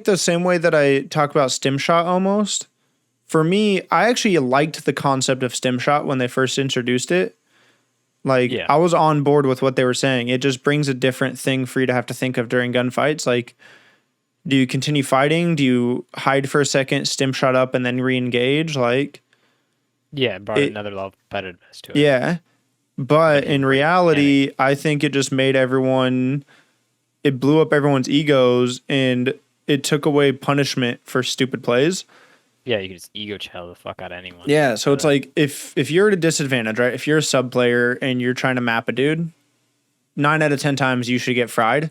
the same way that I talk about stim shot almost. For me, I actually liked the concept of stim shot when they first introduced it. Like, I was on board with what they were saying. It just brings a different thing for you to have to think of during gunfights. Like, do you continue fighting? Do you hide for a second, stim shot up, and then re-engage? Like, it brought another level of competitiveness to it. Yeah, but in reality, I think it just made it blew up everyone's egos, and it took away punishment for stupid plays. Yeah, you can just ego chill the fuck out of anyone. Yeah, so it's like if you're at a disadvantage, right? If you're a sub player and you're trying to map a dude, 9 out of 10 times you should get fried.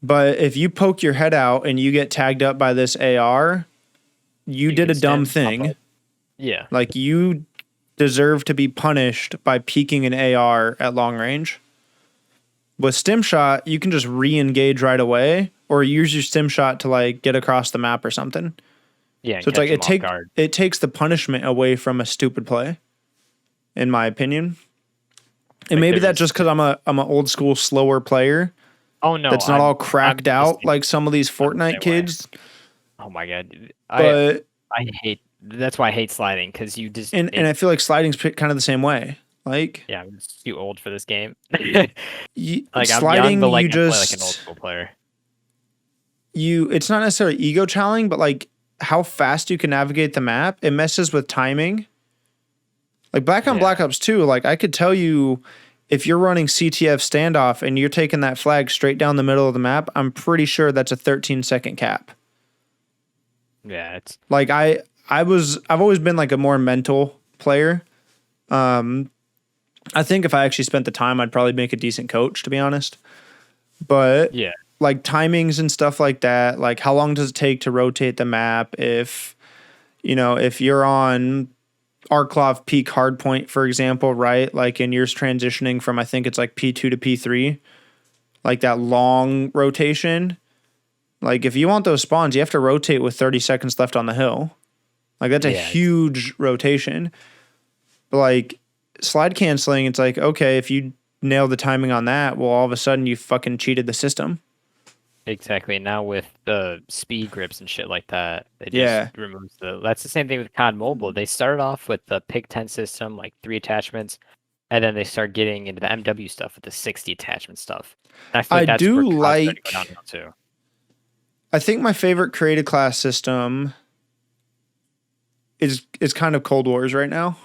But if you poke your head out and you get tagged up by this AR, you did a dumb thing. Yeah. Like, you deserve to be punished by peeking an AR at long range. With stim shot, you can just re-engage right away or use your stim shot to like get across the map or something. Yeah, so it's like it takes the punishment away from a stupid play, in my opinion. And maybe that's just because I'm an old school slower player. Oh no, that's not all cracked out like some of these Fortnite kids. Oh my god, but I hate. That's why I hate sliding because you just and I feel like sliding's kind of the same way. Like, Yeah, I'm just too old for this game. Like I'm young, sliding, but like you I play like an old just school player. it's not necessarily ego challenging, but like how fast you can navigate the map. It messes with timing. Like Black on Yeah, Black Ops 2, like I could tell you if you're running CTF standoff and you're taking that flag straight down the middle of the map, I'm pretty sure that's a 13-second cap. yeah, it's Like I've always been like a more mental player. I think if I actually spent the time, I'd probably make a decent coach, to be honest. But yeah, like timings and stuff like that, like how long does it take to rotate the map? If if you're on Arklov peak hardpoint, for example, right? Like and you're transitioning from I think it's like P2 to P3, like that long rotation. Like if you want those spawns, you have to rotate with 30 seconds left on the hill. Like that's a yeah. huge rotation. But like slide canceling, it's like, okay, if you nail the timing on that, well, all of a sudden you fucking cheated the system. Exactly. Now with the speed grips and shit like that, it just Yeah. removes the. That's the same thing with COD Mobile. They started off with the pick 10 system, like 3 attachments, and then they start getting into the MW stuff with the 60 attachment stuff. And I feel I like that's where do COD's starting to go like, downhill too. I think my favorite created class system is kind of Cold Wars right now.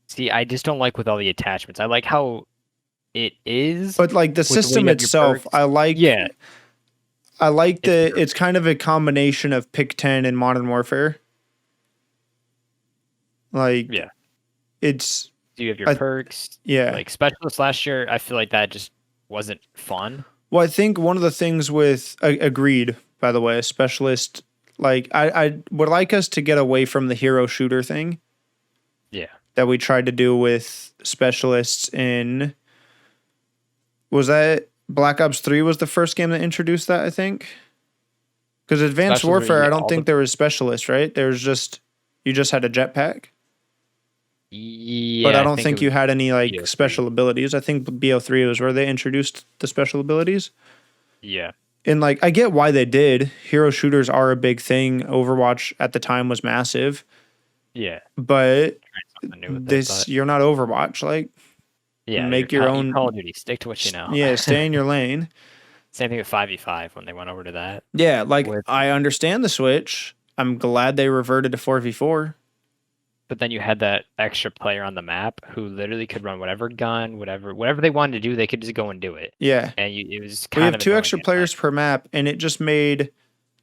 See, I just don't like with all the attachments. I like how it is, But like the with the way system you have your itself, perks. I like Yeah, it's that true. it's kind of a combination of pick 10 and Modern Warfare. Like Yeah. it's So you have your I perks. yeah. Like Specialist last year, I feel like that just wasn't fun. Well, I think one of the things with agreed, by the way, specialist, like I would like us to get away from the hero shooter thing Yeah. that we tried to do with specialists in, was that Black Ops 3 was the first game that introduced that, I think? Because Advanced Specialist where you Warfare, I get don't all think the there was specialists, right? There's just you just had a jetpack. But Yeah, I I don't think it think was you had any like BO3. special abilities. I think BO3 was where they introduced the special abilities. Yeah. And like I get why they did. Hero shooters are a big thing. Overwatch at the time was massive. Yeah. But Trying something new with it, this but you're not Overwatch. Like yeah, make your you Call own, of Duty, stick to what you know. yeah, stay in your lane. Same thing with 5v5 when they went over to that. Yeah, like With I understand the switch. I'm glad they reverted to 4v4. But then you had that extra player on the map who literally could run whatever gun, whatever they wanted to do, they could just go and do it. Yeah. And it was We kind have of two annoying extra at times. players per map, and it just made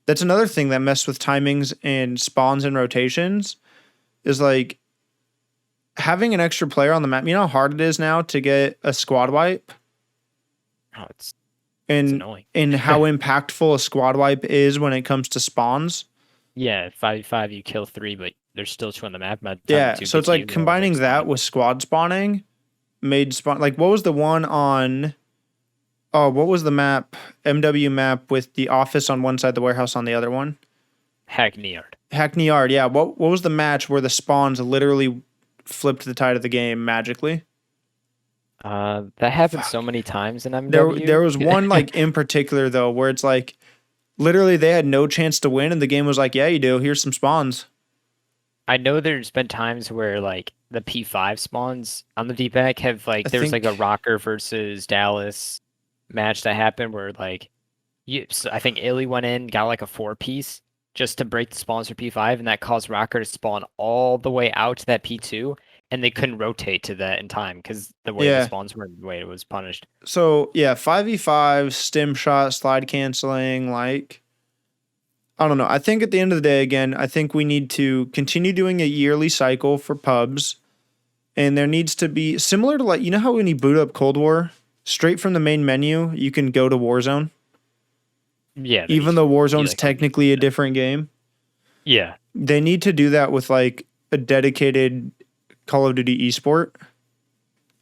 that's another thing that messed with timings and spawns and rotations is like having an extra player on the map. You know how hard it is now to get a squad wipe Oh, it's and annoying. how impactful a squad wipe is when it comes to spawns. Yeah, 5v5 you kill 3, but there's still 2 on the map. By the time Yeah, the 2 so get it's to like you, they're combining that spawning. with squad spawning made spawn like what was the one on what was the map MW map with the office on one side, the warehouse on the other one? Hackney Yard. Hackney Yard, yeah. What was the match where the spawns literally flipped the tide of the game magically? That happened so many times in There MW. was one like in particular though where it's like literally they had no chance to win and the game was like, yeah, you do. Here's some spawns. I know there's been times where like the P5 spawns on the D-back have like I there was like a think Rocker versus Dallas match that happened where like so I think Illy went in, got like a 4-piece just to break the spawns for P5, and that caused Rocker to spawn all the way out to that P2, and they couldn't rotate to that in time because the way the yeah. spawns were, the way it was punished. So yeah, 5v5, stim shot, slide canceling, like I don't know. I think at the end of the day, again, I think we need to continue doing a yearly cycle for pubs. And there needs to be similar to like, you know how when you boot up Cold War, straight from the main menu, you can go to Warzone? Yeah, Even though Warzone's like, technically a different game. yeah, They need to do that with like a dedicated Call of Duty esport.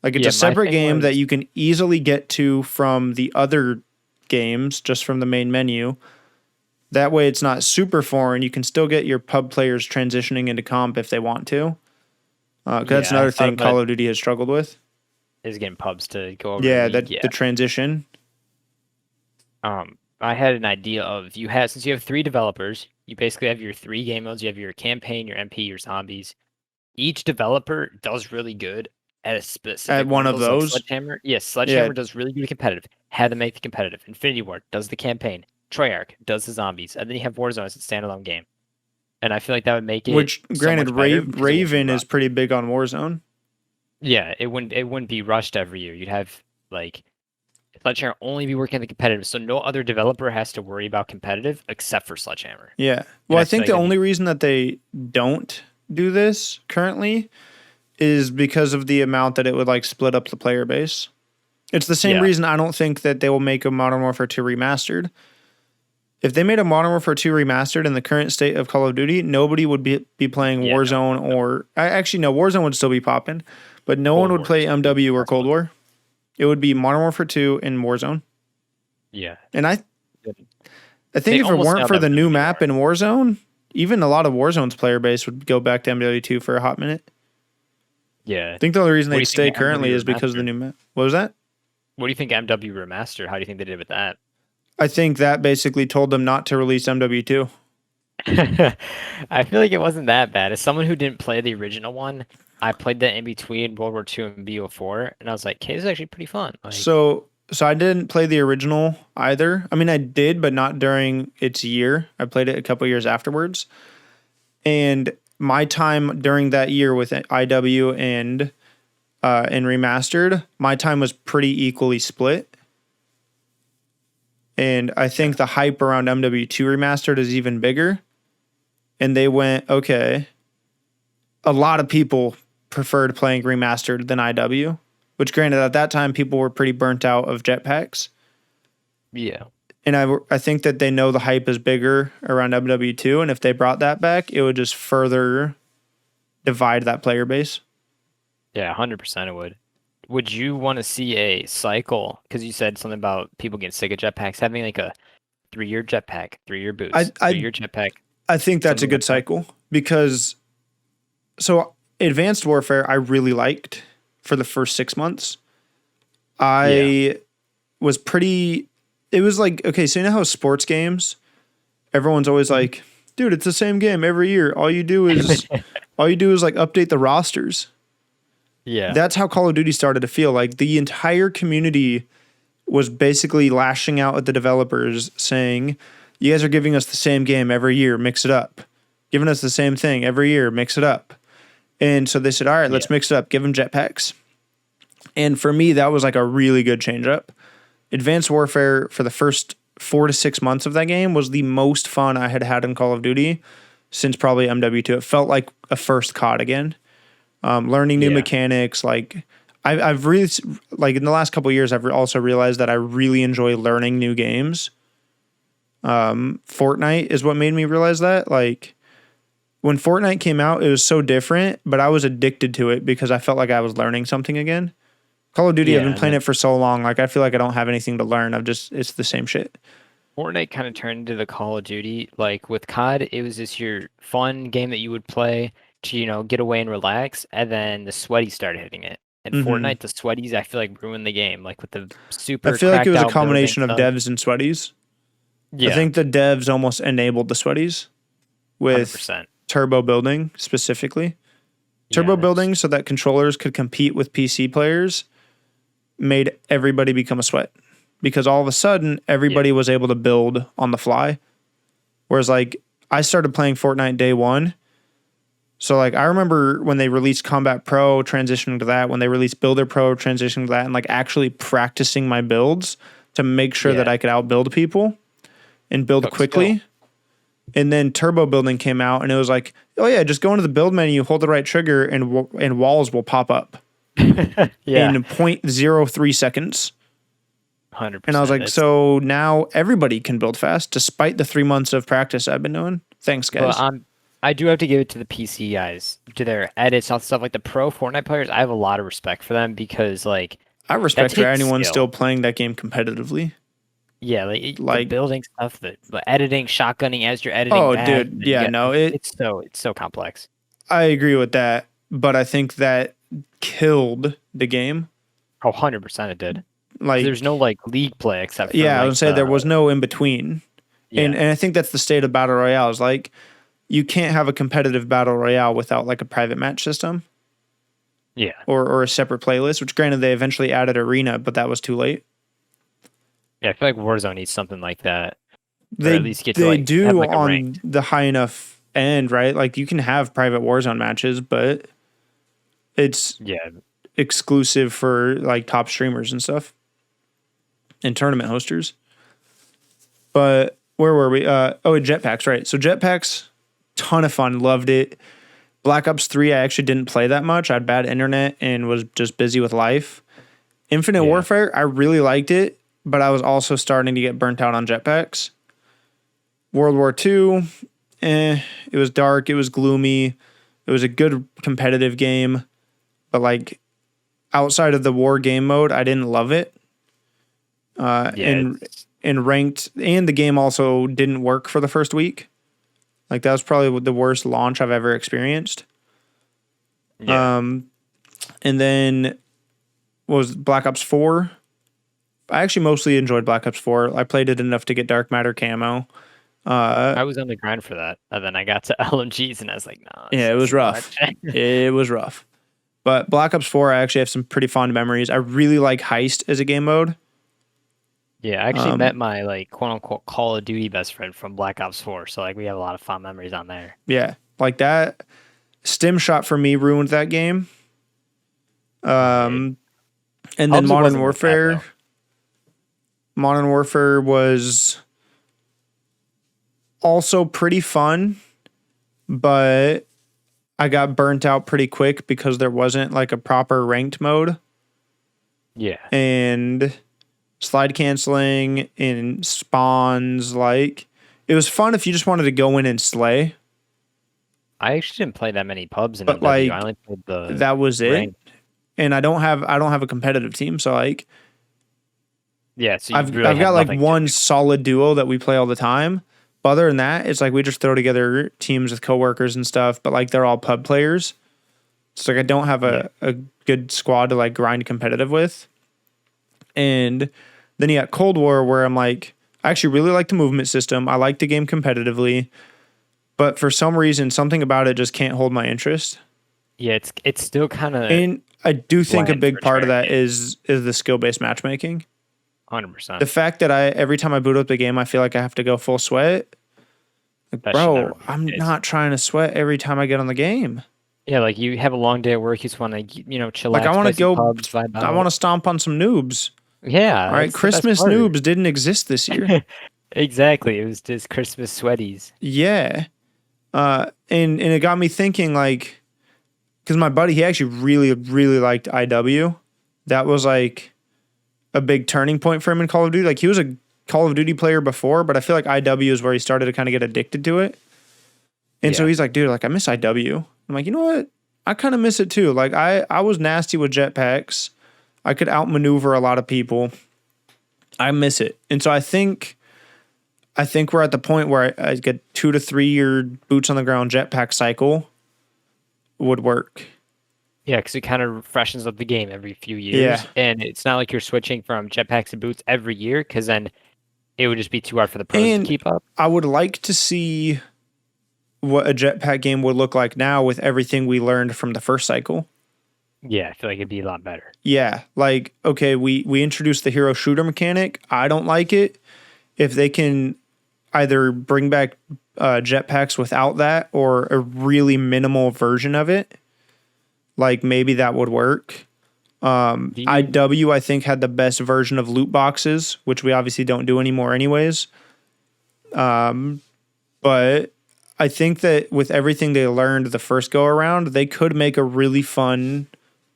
Like it's Yeah, a separate thing game that was- you can easily get to from the other games, just from the main menu. That way it's not super foreign. You can still get your pub players transitioning into comp if they want to. 'Cause that's Yeah, I another thought thing about Call of Duty has struggled with. is getting pubs to go over. Yeah, the league. the transition. I had an idea of since you have 3 developers, you basically have your 3 game modes. You have your campaign, your MP, your zombies. Each developer does really good at a specific At one of those, like those. Sledgehammer. Yes, Yeah, Sledgehammer does really good competitive. Had to make the competitive. Infinity Ward does the campaign. Treyarch does the zombies, and then you have Warzone as a standalone game. And I feel like that would make it which so granted, much better because it wouldn't be Raven is rushed. pretty big on Warzone. Yeah, it wouldn't be rushed every year. You'd have like Sledgehammer only be working on the competitive, so no other developer has to worry about competitive except for Sledgehammer. Yeah. And Well, I I feel think like the that'd only be reason that they don't do this currently is because of the amount that it would like split up the player base. It's the same yeah, reason I don't think that they will make a Modern Warfare 2 remastered. If they made a Modern Warfare 2 remastered in the current state of Call of Duty, nobody would be playing yeah, no, Warzone or actually no, Warzone would still be popping, but no one Cold would War play is gonna be MW or Cold awesome. War. It would be Modern Warfare 2 and Warzone. Yeah. And I think They if it almost weren't nailed for that the with new Infinity map in Ward. Warzone, even a lot of Warzone's player base would go back to MW2 for a hot minute. Yeah. I think the only reason What do they'd you think stay of currently MW is because of the Remastered? new map. What was that? What do you think MW Remastered? How do you think they did with that? I think that basically told them not to release MW2. I feel like it wasn't that bad. As someone who didn't play the original one, I played that in between World War II and BO4, and I was like, okay, this is actually pretty fun. Like, So I didn't play the original either. I mean, I did, but not during its year. I played it a couple years afterwards. And my time during that year with IW and remastered, my time was pretty equally split. And I think the hype around MW2 remastered is even bigger. And they went, okay, a lot of people preferred playing remastered than IW, which granted at that time people were pretty burnt out of jetpacks. yeah. And I think that they know the hype is bigger around MW2, and if they brought that back, it would just further divide that player base. Yeah, 100% it would. Would you want to see a cycle? Because you said something about people getting sick of jetpacks, having like a 3-year jetpack, 3-year I boost, I 3-year jetpack, I think that's a something good like that. cycle because so Advanced Warfare I really liked for the first 6 months. Yeah. I was pretty. It was like okay, so you know how sports games, everyone's always like, dude, it's the same game every year. All you do is like update the rosters. Yeah. That's how Call of Duty started to feel. Like the entire community was basically lashing out at the developers saying, you guys are giving us the same game every year, mix it up. Giving us the same thing every year, mix it up. And so they said, all right, let's Yeah. mix it up, give them jetpacks. And for me, that was like a really good change up. Advanced Warfare for the first 4 to 6 months of that game was the most fun I had had in Call of Duty since probably MW2. It felt like a first COD again. Learning new Yeah. mechanics, like I've really like in the last couple of years, I've also realized that I really enjoy learning new games. Fortnite is what made me realize that. Like when Fortnite came out, it was so different, but I was addicted to it because I felt like I was learning something again. Call of Duty, I've Yeah. been And playing then it for so long, like I feel like I don't have anything to learn. It's the same shit. Fortnite kind of turned into the Call of Duty. Like with COD, it was just your fun game that you would play to, get away and relax. And then the sweaties started hitting it. And Hmm. Fortnite, the sweaties, I feel like ruined the game. Like with the I super feel like it cracked was a out building combination of stuff. devs and sweaties. I Yeah, think the devs almost enabled the sweaties with 100%. turbo building specifically. Yeah, Turbo and it's building so that controllers could compete with PC players made everybody become a sweat because all of a sudden yeah, everybody was able to build on the fly. Whereas like I started playing Fortnite day one. So like I remember when they released Combat Pro transitioning to that, when they released Builder Pro transitioning to that, and like actually practicing my builds to make sure that yeah. I could outbuild people and build Took skill. quickly. And then turbo building came out and it was like, oh yeah, just go into the build menu, hold the right trigger and walls will pop up Yeah, in 0.03 seconds. And I was 100%. like, It's so now everybody can build fast despite the 3 months of practice I've been doing. Thanks, but guys. I do have to give it to the PC guys, to their edits and stuff like the pro Fortnite players. I have a lot of respect for them because like I that respect for takes anyone still skill. playing that game competitively. Yeah, like the Like, building stuff, the editing, shotgunning as you're editing oh, back, dude, and you yeah, get no, it's so complex. I agree with that, but I think that killed the game. Oh, 100% it did. 'Cause Like, there's no like league play except for yeah, I would like say there was no in between. And yeah, and I think that's the state of battle royales. Like, you can't have a competitive battle royale without like a private match system. Yeah. or a separate playlist, which granted they eventually added Arena, but that was too late. Yeah, I feel like Warzone needs something like that. Or They at least get to they like have do like a on ranked. the high enough end, right? Like you can have private Warzone matches, but it's Yeah. exclusive for like top streamers and stuff and tournament hosters. But where were we? Jetpacks, right? So Jetpacks, ton of fun, loved it. Black Ops 3, I actually didn't play that much. I had bad internet and was just busy with life. Infinite Yeah. Warfare, I really liked it, but I was also starting to get burnt out on jetpacks. World War II, it was dark, it was gloomy. It was a good competitive game, but like outside of the war game mode, I didn't love it. Yeah. And ranked, and the game also didn't work for the first week. Like that was probably the worst launch I've ever experienced. Yeah. And then was Black Ops 4. I actually mostly enjoyed Black Ops 4. I played it enough to get Dark Matter camo. I was on the grind for that. And then I got to LMGs and I was like, nah, Yeah, it was rough. It was rough. But Black Ops 4, I actually have some pretty fond memories. I really like Heist as a game mode. Yeah, I actually met my like quote unquote Call of Duty best friend from Black Ops 4. So like we have a lot of fond memories on there. Yeah, like that. Stim Shot for me ruined that game. And then Hubs Modern wasn't that bad, Warfare. though. Modern Warfare was also pretty fun, but I got burnt out pretty quick because there wasn't like a proper ranked mode. Yeah. And slide canceling and spawns, like it was fun if you just wanted to go in and slay. I actually didn't play that many pubs in But MW. like I only played the that was it. ranked. And I don't have a competitive team, so like Yeah, so I've really got like nothing to one do. solid duo that we play all the time. But other than that, it's like we just throw together teams with coworkers and stuff, but like they're all pub players. So like I don't have a good squad to like grind competitive with. And then you got Cold War where I'm like, I actually really like the movement system. I like the game competitively. But for some reason, something about it just can't hold my interest. Yeah, it's still kind of And I do think a bland big for a part of track that game. is the skill-based matchmaking. 100%. The fact that every time I boot up the game, I feel like I have to go full sweat. Like, That should never bro, be I'm the case. not trying to sweat every time I get on the game. Yeah, like you have a long day at work, you just want to, chillax, Like I want play to some go, pubs, vibe I want out. to stomp on some noobs. Yeah, All right, that's the best Christmas part. noobs didn't exist this year. Exactly. It was just Christmas sweaties. Yeah, and it got me thinking like, because my buddy he actually really liked IW. That was like a big turning point for him in Call of Duty. Like he was a Call of Duty player before, but I feel like IW is where he started to kind of get addicted to it. And so Yeah. he's like, dude, like I miss IW. I'm like, you know what? I kind of miss it too. Like I was nasty with jetpacks. I could outmaneuver a lot of people. I miss it. And so I think we're at the point where I get 2 to 3 year boots on the ground jetpack cycle would work. Yeah, because it kind of freshens up the game every few years. Yeah. And it's not like you're switching from jetpacks to boots every year, because then it would just be too hard for the pros And to keep up. I would like to see what a jetpack game would look like now with everything we learned from the first cycle. Yeah, I feel like it'd be a lot better. Yeah, like okay, we introduced the hero shooter mechanic. I don't like it. If they can either bring back jetpacks without that or a really minimal version of it, like maybe that would work. IW I think had the best version of loot boxes, which we obviously don't do anymore anyways. But I think that with everything they learned the first go around, they could make a really fun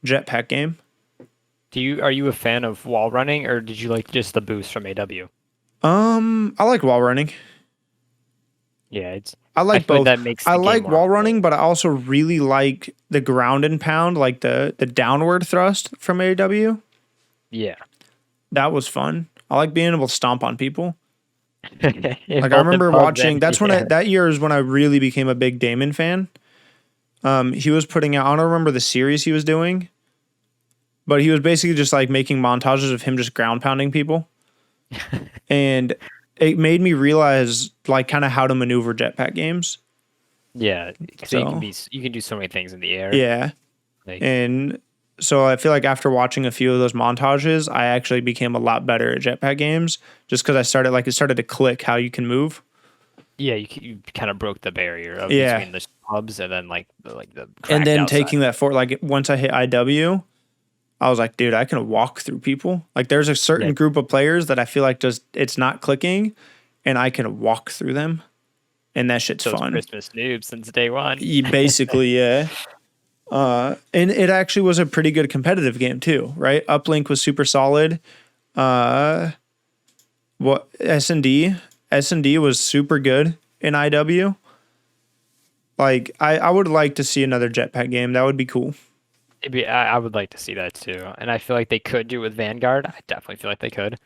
jetpack game. Are you a fan of wall running, or did you like just the boost from AW? I like wall running. Yeah, I like feel both. that makes the I game like more wall fun. running, but I also really like the ground and pound, like the downward thrust from AW. Yeah. That was fun. I like being able to stomp on people. In Like both I the remember pubs watching. and- That's when yeah. that year is when I really became a big Damon fan. He was putting out. I don't remember the series he was doing, but he was basically just like making montages of him just ground pounding people, and it made me realize like kind of how to maneuver jetpack games. Yeah, so So- you can do so many things in the air. Yeah. And so I feel like after watching a few of those montages, I actually became a lot better at jetpack games just because it started to click how you can move. Yeah, you kind of broke the barrier of Yeah. between the pubs and then like the And then outside. taking that forward, like once I hit IW, I was like, dude, I can walk through people. Like there's a certain group of players that I feel like it's not clicking and I can walk through them. And that shit's fun. Christmas noobs since day one. Basically, yeah. And it actually was a pretty good competitive game too, right? Uplink was super solid. What S&D was super good in IW. Like I would like to see another jetpack game. That would be cool. I would like to see that too, and I feel like they could do it with Vanguard. I definitely feel like they could.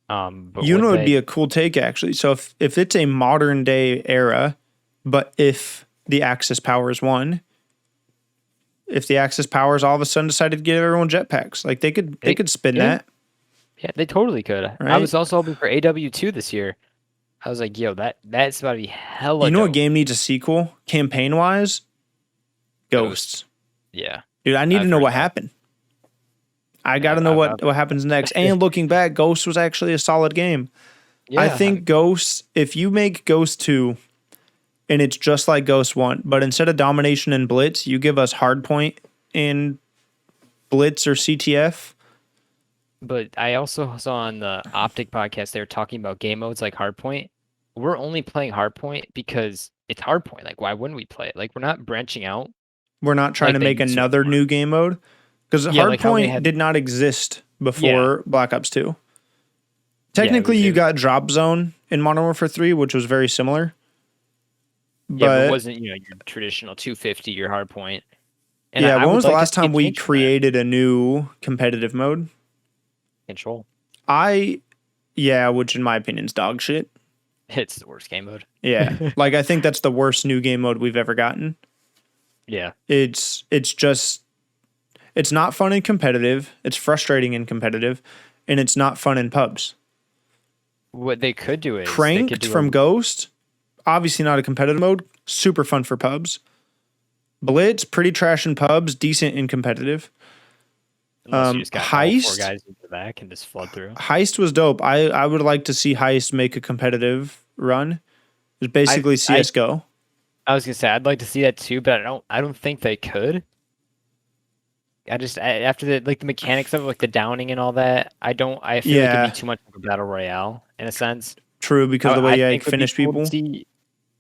But would be a cool take actually. So if it's a modern day era, but if the Axis powers won, if the Axis powers all of a sudden decided to give everyone jetpacks, like they could spin that. Yeah, they totally could. Right? I was also hoping for AW2 this year. I was like, yo, that's about to be hella. You know dope. what game needs a sequel campaign wise? Ghosts. Yeah. Dude, I need to know what happened. I got to know what happens next. And looking back, Ghost was actually a solid game. Yeah, I think Ghost, if you make Ghost 2 and it's just like Ghost 1, but instead of domination and blitz, you give us hardpoint and blitz or CTF. But I also saw on the OpTic podcast, they were talking about game modes like hardpoint. We're only playing hardpoint because it's hardpoint. Like, why wouldn't we play it? Like, we're not branching out. We're not trying to make another new game mode. Because hardpoint did not exist before Black Ops 2. Technically, you got Drop Zone in Modern Warfare 3, which was very similar. But it wasn't, your traditional 250, your hardpoint. And when was the last time we created a new competitive mode? Control. Which in my opinion is dog shit. It's the worst game mode. Yeah. Like, I think that's the worst new game mode we've ever gotten. Yeah. It's not fun in competitive. It's frustrating in competitive. And it's not fun in pubs. What they could do is... Cranked from Ghost, obviously not a competitive mode, super fun for pubs. Blitz, pretty trash in pubs, decent in competitive. Unless you just got Heist, 4 guys in the back and just flood through. Heist was dope. I would like to see Heist make a competitive run. It's basically CSGO. I was gonna say I'd like to see that too, but I don't think they could. After the mechanics of it, like the downing and all that, I feel like it'd be too much of a battle royale in a sense. True, because the way you finish people.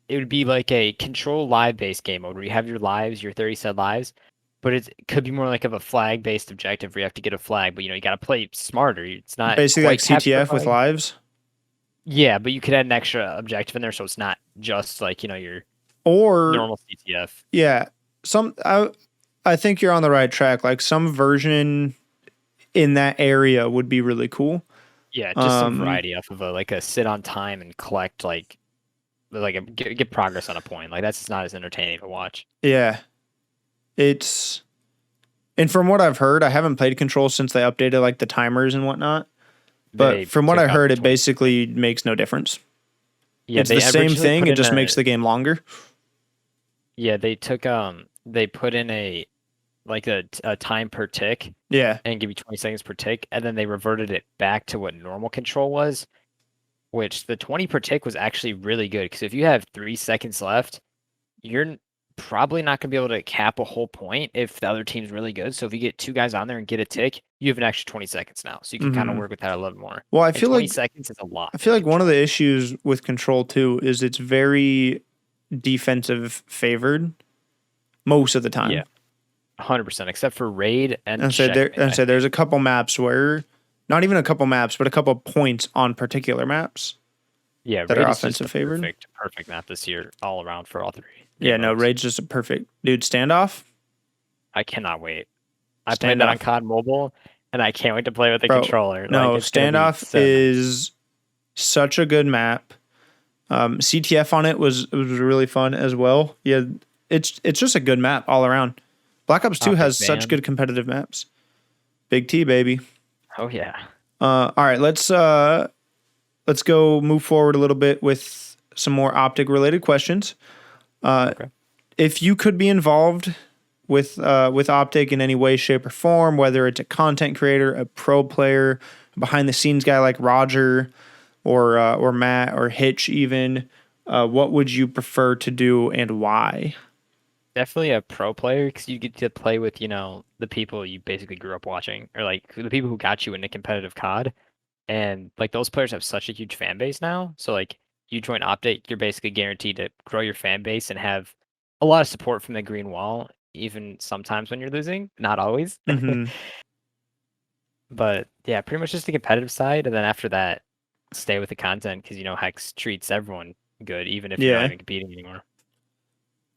It would be like a control live based game mode where you have your lives, your 30 set lives, but it could be more like of a flag based objective where you have to get a flag, but you got to play smarter. It's not basically like CTF with lives. Yeah, but you could add an extra objective in there, so it's not just like your normal CTF. Yeah, I think you're on the right track. Like some version in that area would be really cool. Yeah, just some variety off of a sit on time and collect get progress on a point. Like that's just not as entertaining to watch. Yeah, and from what I've heard, I haven't played Control since they updated like the timers and whatnot. But from what I heard, it basically makes no difference. Yeah, it's the same thing. It just makes the game longer. Yeah, they put in a time per tick. Yeah. And give you 20 seconds per tick. And then they reverted it back to what normal Control was, which the 20 per tick was actually really good. Because if you have 3 seconds left, you're probably not going to be able to cap a whole point if the other team's really good. So if you get 2 guys on there and get a tick, you have an extra 20 seconds now. So you can kind of work with that a little more. Well, I feel 20 seconds is a lot. I feel like one of the issues with Control 2 is it's very defensive favored most of the time. Yeah. 100%, except for raid and there's a couple maps where, not even a couple maps, but a couple points on particular maps. Yeah, that are offensive favored. Perfect map this year, all around for all 3. Yeah, no, raid's just a perfect standoff. I cannot wait. I played that on COD Mobile, and I can't wait to play with the controller. No, standoff is such a good map. CTF on it was really fun as well. Yeah, it's just a good map all around. Black Ops 2 has such good competitive maps. Big T, baby. Oh yeah. All right, let's go move forward a little bit with some more OpTic related questions. Okay. If you could be involved with OpTic in any way, shape, or form, whether it's a content creator, a pro player, behind the scenes guy like Roger or Matt or Hitch even, what would you prefer to do and why? Definitely a pro player because you get to play with, the people you basically grew up watching or like the people who got you into competitive COD. And like those players have such a huge fan base now. So like you join OpTic, you're basically guaranteed to grow your fan base and have a lot of support from the green wall, even sometimes when you're losing, not always. Mm-hmm. But yeah, pretty much just the competitive side. And then after that, stay with the content because, Hex treats everyone good, even if you're not Yeah. even competing anymore.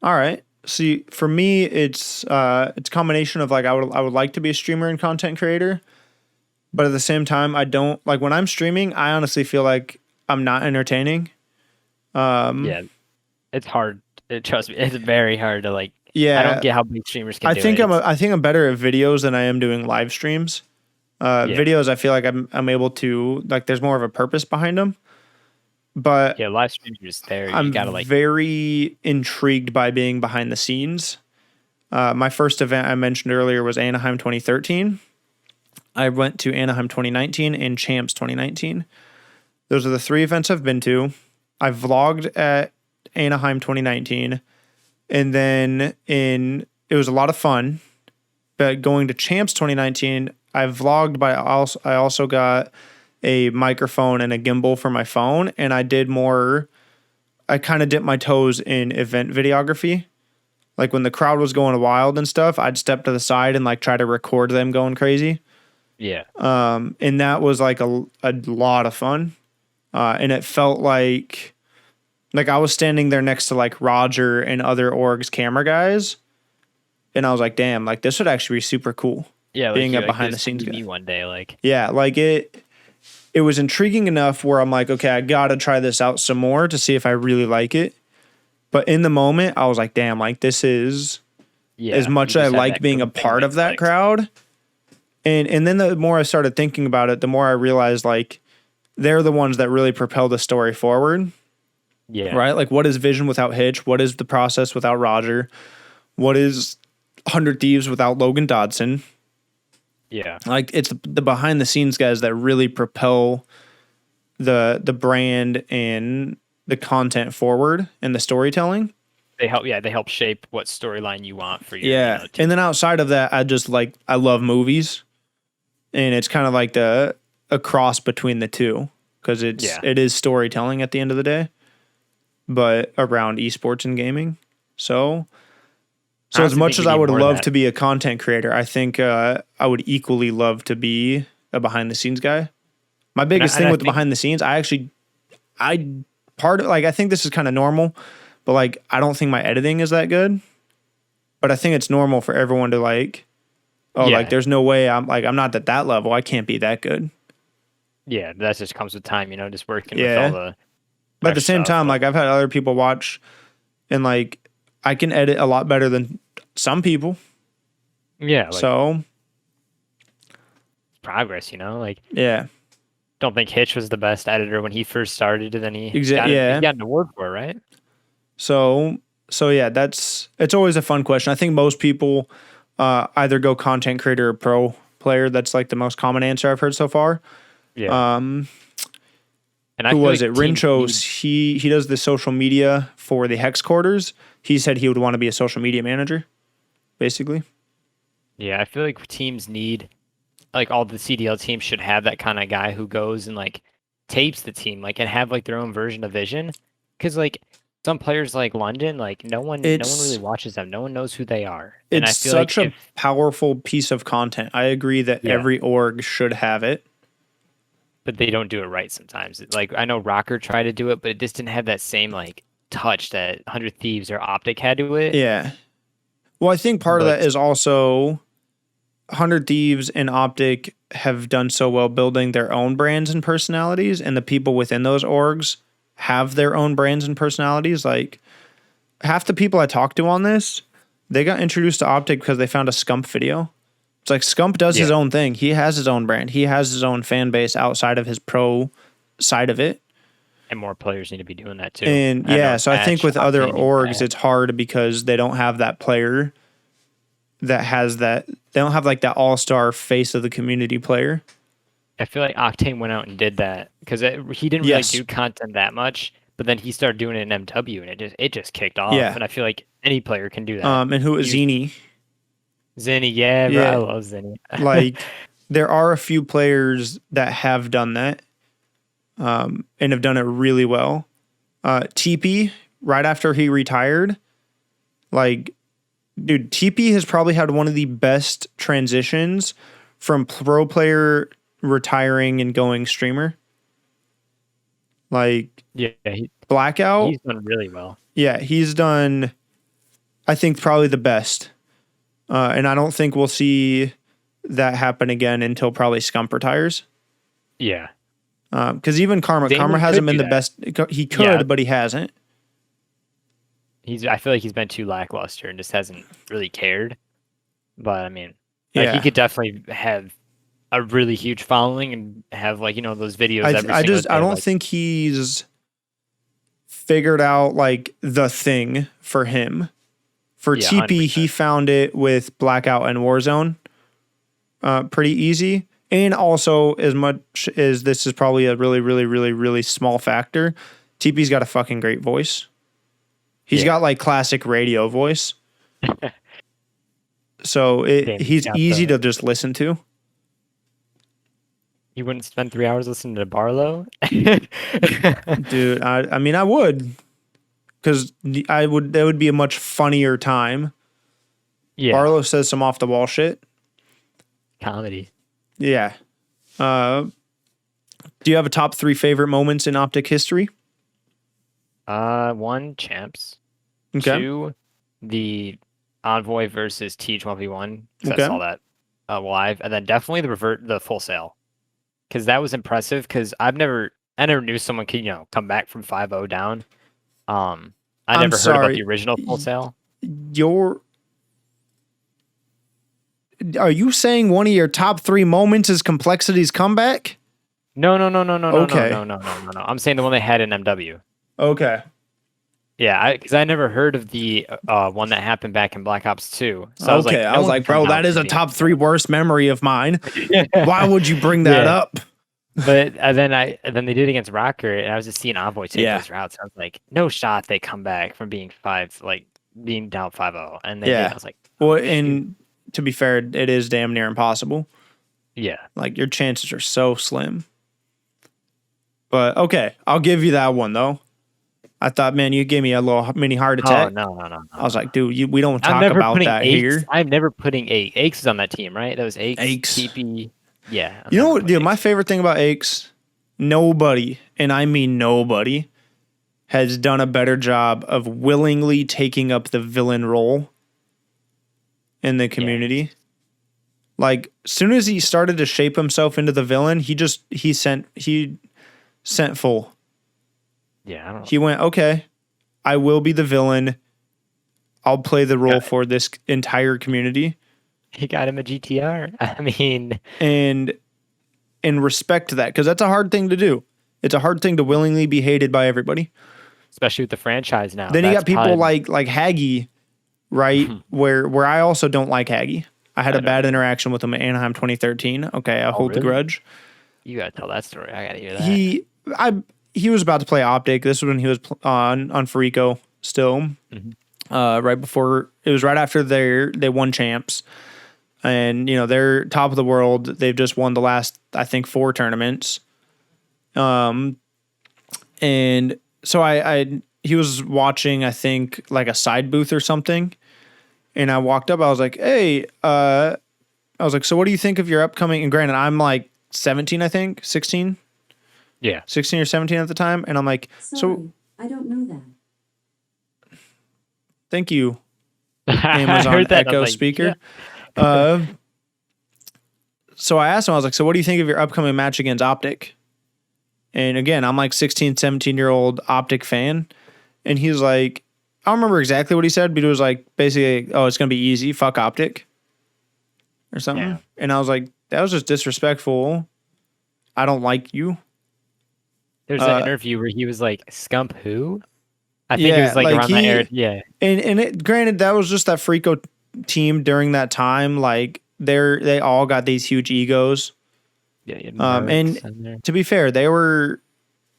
All right. See, for me, it's a combination of like I would like to be a streamer and content creator, but at the same time, I don't like when I'm streaming. I honestly feel like I'm not entertaining. Yeah, it's hard. Trust me, it's very hard to like. Yeah, I don't get how big streamers can I do think it. I think I'm better at videos than I am doing live streams. Videos, I feel like I'm able to like. There's more of a purpose behind them, but Yeah, live streams are just there. I'm You gotta like. very intrigued by being behind the scenes. My first event I mentioned earlier was Anaheim 2013. I went to Anaheim 2019 and Champs 2019. Those are the 3 events I've been to. I vlogged at Anaheim 2019, and then it was a lot of fun. But going to Champs 2019, I vlogged, but I also got a microphone and a gimbal for my phone, and I kind of dipped my toes in event videography. Like when the crowd was going wild and stuff, I'd step to the side and like try to record them going crazy. Yeah. And that was like a lot of fun. And it felt like I was standing there next to like Roger and other orgs camera guys. And I was like, damn, like this would actually be super cool. Yeah, being like a behind the scenes guy. Me one day, like. Yeah, like it was intriguing enough where I'm like, okay, I gotta try this out some more to see if I really like it. But in the moment, I was like, damn, like this is as much as I like being a part of that crowd. And then the more I started thinking about it, the more I realized like they're the ones that really propel the story forward. Yeah. Right? Like what is Vision without Hitch? What is the process without Roger? What is 100 Thieves without Logan Dodson? Yeah. Like it's the behind the scenes guys that really propel the brand and the content forward and the storytelling. They help shape what storyline you want for your team. And then outside of that, I love movies. And it's kind of like a cross between the two because it is storytelling at the end of the day, but around esports and gaming. So as much as I would love to be a content creator, I think I would equally love to be a behind the scenes guy. My biggest thing with the behind the scenes, I think this is kind of normal, but like I don't think my editing is that good. But I think it's normal for everyone to like, like there's no way I'm not at that level. I can't be that good. Yeah, that just comes with time, just working with all the. But at the same time, like I've had other people watch, and like I can edit a lot better than some people. Yeah. Like, so progress, like. Yeah. Don't think Hitch was the best editor when he first started, and then he got an award for it, right? So yeah, it's always a fun question. I think most people either go content creator or pro player. That's like the most common answer I've heard so far. Yeah. And who was it? Rinchos. He does the social media for the Hex quarters. He said he would want to be a social media manager, basically. Yeah, I feel like teams need, like all the CDL teams should have that kind of guy who goes and like tapes the team, like and have like their own version of Vision. Because like some players like London, like no one really watches them. No one knows who they are. And it's such a powerful piece of content. I agree that every org should have it. But they don't do it right sometimes. Like I know Rocker tried to do it, but it just didn't have that same like touch that 100 Thieves or OpTic had to it. Yeah. Well, I think part of that is also 100 Thieves and OpTic have done so well building their own brands and personalities, and the people within those orgs have their own brands and personalities. Like half the people I talked to on this, they got introduced to OpTic because they found a Scump video. It's like Scump does his own thing. He has his own brand. He has his own fan base outside of his pro side of it. And more players need to be doing that too. And so I think with other orgs, it's hard because they don't have that player that has that. They don't have like that all-star face of the community player. I feel like Octane went out and did that because he didn't really do content that much, but then he started doing it in MW, and it just kicked off. Yeah. And I feel like any player can do that. And who is Zini? Zinni, yeah, bro, I love Zinni. Like, there are a few players that have done that, and have done it really well. TP, right after he retired, like, dude, TP has probably had one of the best transitions from pro player retiring and going streamer. Like, yeah, Blackout, he's done really well. Yeah, he's done, I think, probably the best. And I don't think we'll see that happen again until probably Scump retires. Yeah. Because even Karma hasn't been the best. He could, but he hasn't. I feel like he's been too lackluster and just hasn't really cared. But I mean, like, he could definitely have a really huge following and have, like, those videos. I don't think he's figured out like the thing for him. For TP, 100%. He found it with Blackout and Warzone pretty easy. And also, as much as this is probably a really, really, really, really small factor, TP's got a fucking great voice. He's got like classic radio voice. So he's easy to just listen to. You wouldn't spend 3 hours listening to Barlow? Dude, I mean, I would. Because that would be a much funnier time. Yeah. Barlow says some off the wall shit. Comedy. Yeah. Do you have a top 3 favorite moments in OpTic history? 1, champs. Okay. 2, the Envoy versus T12v1. Okay. I saw that live, and then definitely the full sale, because that was impressive. Because I never knew someone could come back from 5-0 down. I never heard about the original full sale. Are you saying one of your top 3 moments is Complexity's comeback? No. Okay. No. I'm saying the one they had in MW. Okay. Yeah, because I never heard of the one that happened back in Black Ops 2. So I was like, bro, that is a top 3 worst memory of mine. Why would you bring that up? But then they did it against Rocker, and I was just seeing Envoy take those routes. I was like, no shot they come back from being down 5-0, and they did. I was like, and to be fair, it is damn near impossible. Yeah, like your chances are so slim. But okay, I'll give you that one though. I thought, man, you gave me a little mini heart attack. Oh, no. I was like, dude, we don't talk about that here. I'm never putting Aches on that team, right? That was Aches. TP. Yeah. You know what, dude, my favorite thing about Aches, nobody, and I mean nobody, has done a better job of willingly taking up the villain role in the community. Yeah. Like, as soon as he started to shape himself into the villain, he sent full. Yeah, I don't know. He went, okay, I will be the villain. I'll play the role for this entire community. He got him a GTR. I mean, and respect to that, because that's a hard thing to do. It's a hard thing to willingly be hated by everybody, especially with the franchise now. Then you got people like Haggy, right? where I also don't like Haggy. I had a bad interaction with him at Anaheim 2013. Okay, I hold the grudge. You gotta tell that story. I gotta hear that. He was about to play OpTic. This was when he was on Farico still. Right before, it was right after they won champs. And, they're top of the world. They've just won the last, I think, 4 tournaments. And so he was watching, I think, like a side booth or something. And I walked up, I was like, hey, I was like, so what do you think of your upcoming, and granted, I'm like 17, I think, 16. Yeah. 16 or 17 at the time. And I'm like, Sorry, I don't know that. Thank you, Amazon Echo speaker. Yeah. So I asked him, I was like, so what do you think of your upcoming match against OpTic? And again, I'm like 16, 17-year-old OpTic fan. And he's like, I don't remember exactly what he said, but it was like basically, oh, it's going to be easy. Fuck OpTic. Or something. Yeah. And I was like, that was just disrespectful. I don't like you. There's an interview where he was like, Scump who? I think it was like around that era. Yeah. And granted, that was just that Frico team during that time, like they all got these huge egos. Yeah, you had And Mertz in there. to be fair, they were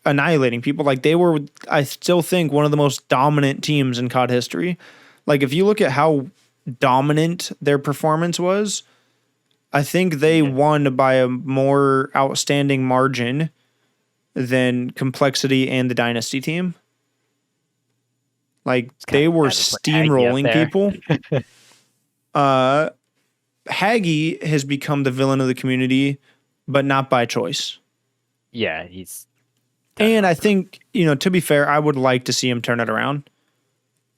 annihilating people. Like they were, I still think, one of the most dominant teams in COD history. Like if you look at how dominant their performance was, I think they won by a more outstanding margin than Complexity and the Dynasty team. Like they were steamrolling people. Haggy has become the villain of the community, but not by choice. Yeah, he's. And I think, to be fair, I would like to see him turn it around.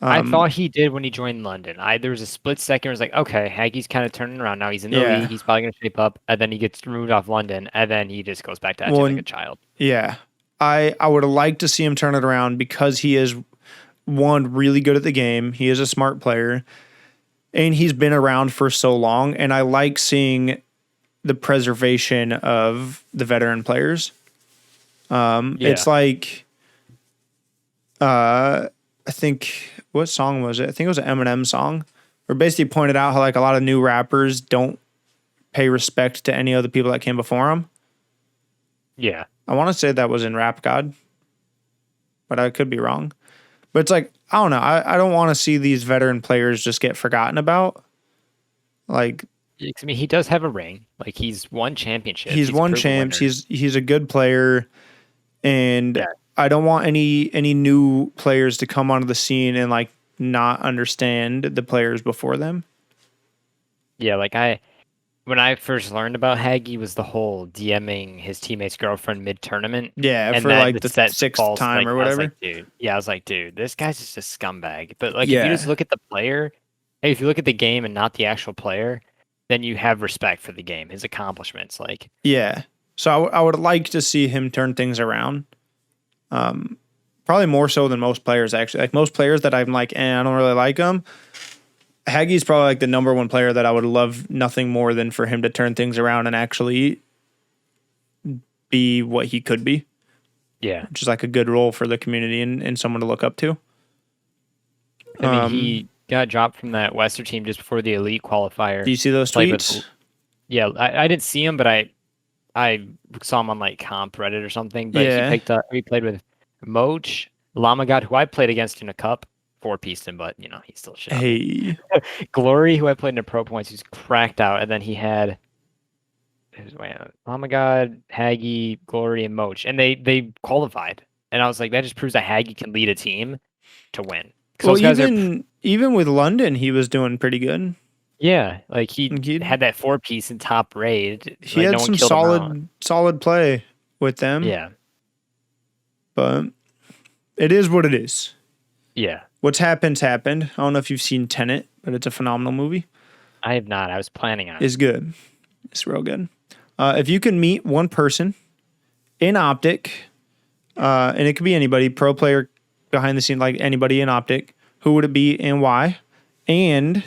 I thought he did when he joined London. There was a split second where it was like, okay, Haggy's kind of turning around now. He's in the league. He's probably going to shape up. And then he gets removed off London. And then he just goes back to acting like a child. Yeah. I would like to see him turn it around because he is, one, really good at the game. He is a smart player. And he's been around for so long. And I like seeing the preservation of the veteran players. It's like, I think, what song was it? I think it was an Eminem song, where basically pointed out how like a lot of new rappers don't pay respect to any other people that came before them. Yeah. I want to say that was in Rap God, but I could be wrong. But it's like, I don't know. I don't want to see these veteran players just get forgotten about. Like, I mean, he does have a ring. Like he's won championships. He's won champs. He's a good player. And I don't want any new players to come onto the scene and like not understand the players before them. Yeah, like when I first learned about Haggy was the whole DMing his teammate's girlfriend mid-tournament. Yeah, and for like the sixth time or whatever. I was like, dude, this guy's just a scumbag. But like, if you just look at the player, if you look at the game and not the actual player, then you have respect for the game, his accomplishments. Like, yeah. So I would like to see him turn things around. Probably more so than most players, actually. Like most players that I'm like, I don't really like them. Haggy's probably like the number one player that I would love nothing more than for him to turn things around and actually be what he could be. Yeah. Which is like a good role for the community and someone to look up to. I mean, he got dropped from that Western team just before the Elite qualifier. Do you see those tweets? Yeah, I didn't see him, but I saw him on like comp Reddit or something. But he played with Moch, Lamagod, who I played against in a cup, 4-pieced him, but he's still shit. Hey. Glory, who I played in a pro points, he's cracked out, and then he had Lamagod, Haggy, Glory, and Moch, and they qualified. And I was like, that just proves that Haggy can lead a team to win. Well, even with London, he was doing pretty good. Yeah, like he had that 4-piece in top raid. He had some solid play with them. Yeah. But it is what it is. Yeah. What's happened. I don't know if you've seen Tenet, but it's a phenomenal movie. I have not. I was planning on it. It's good. It's real good. If you can meet one person in OpTic, and it could be anybody, pro player, behind the scene, like anybody in OpTic, who would it be and why? And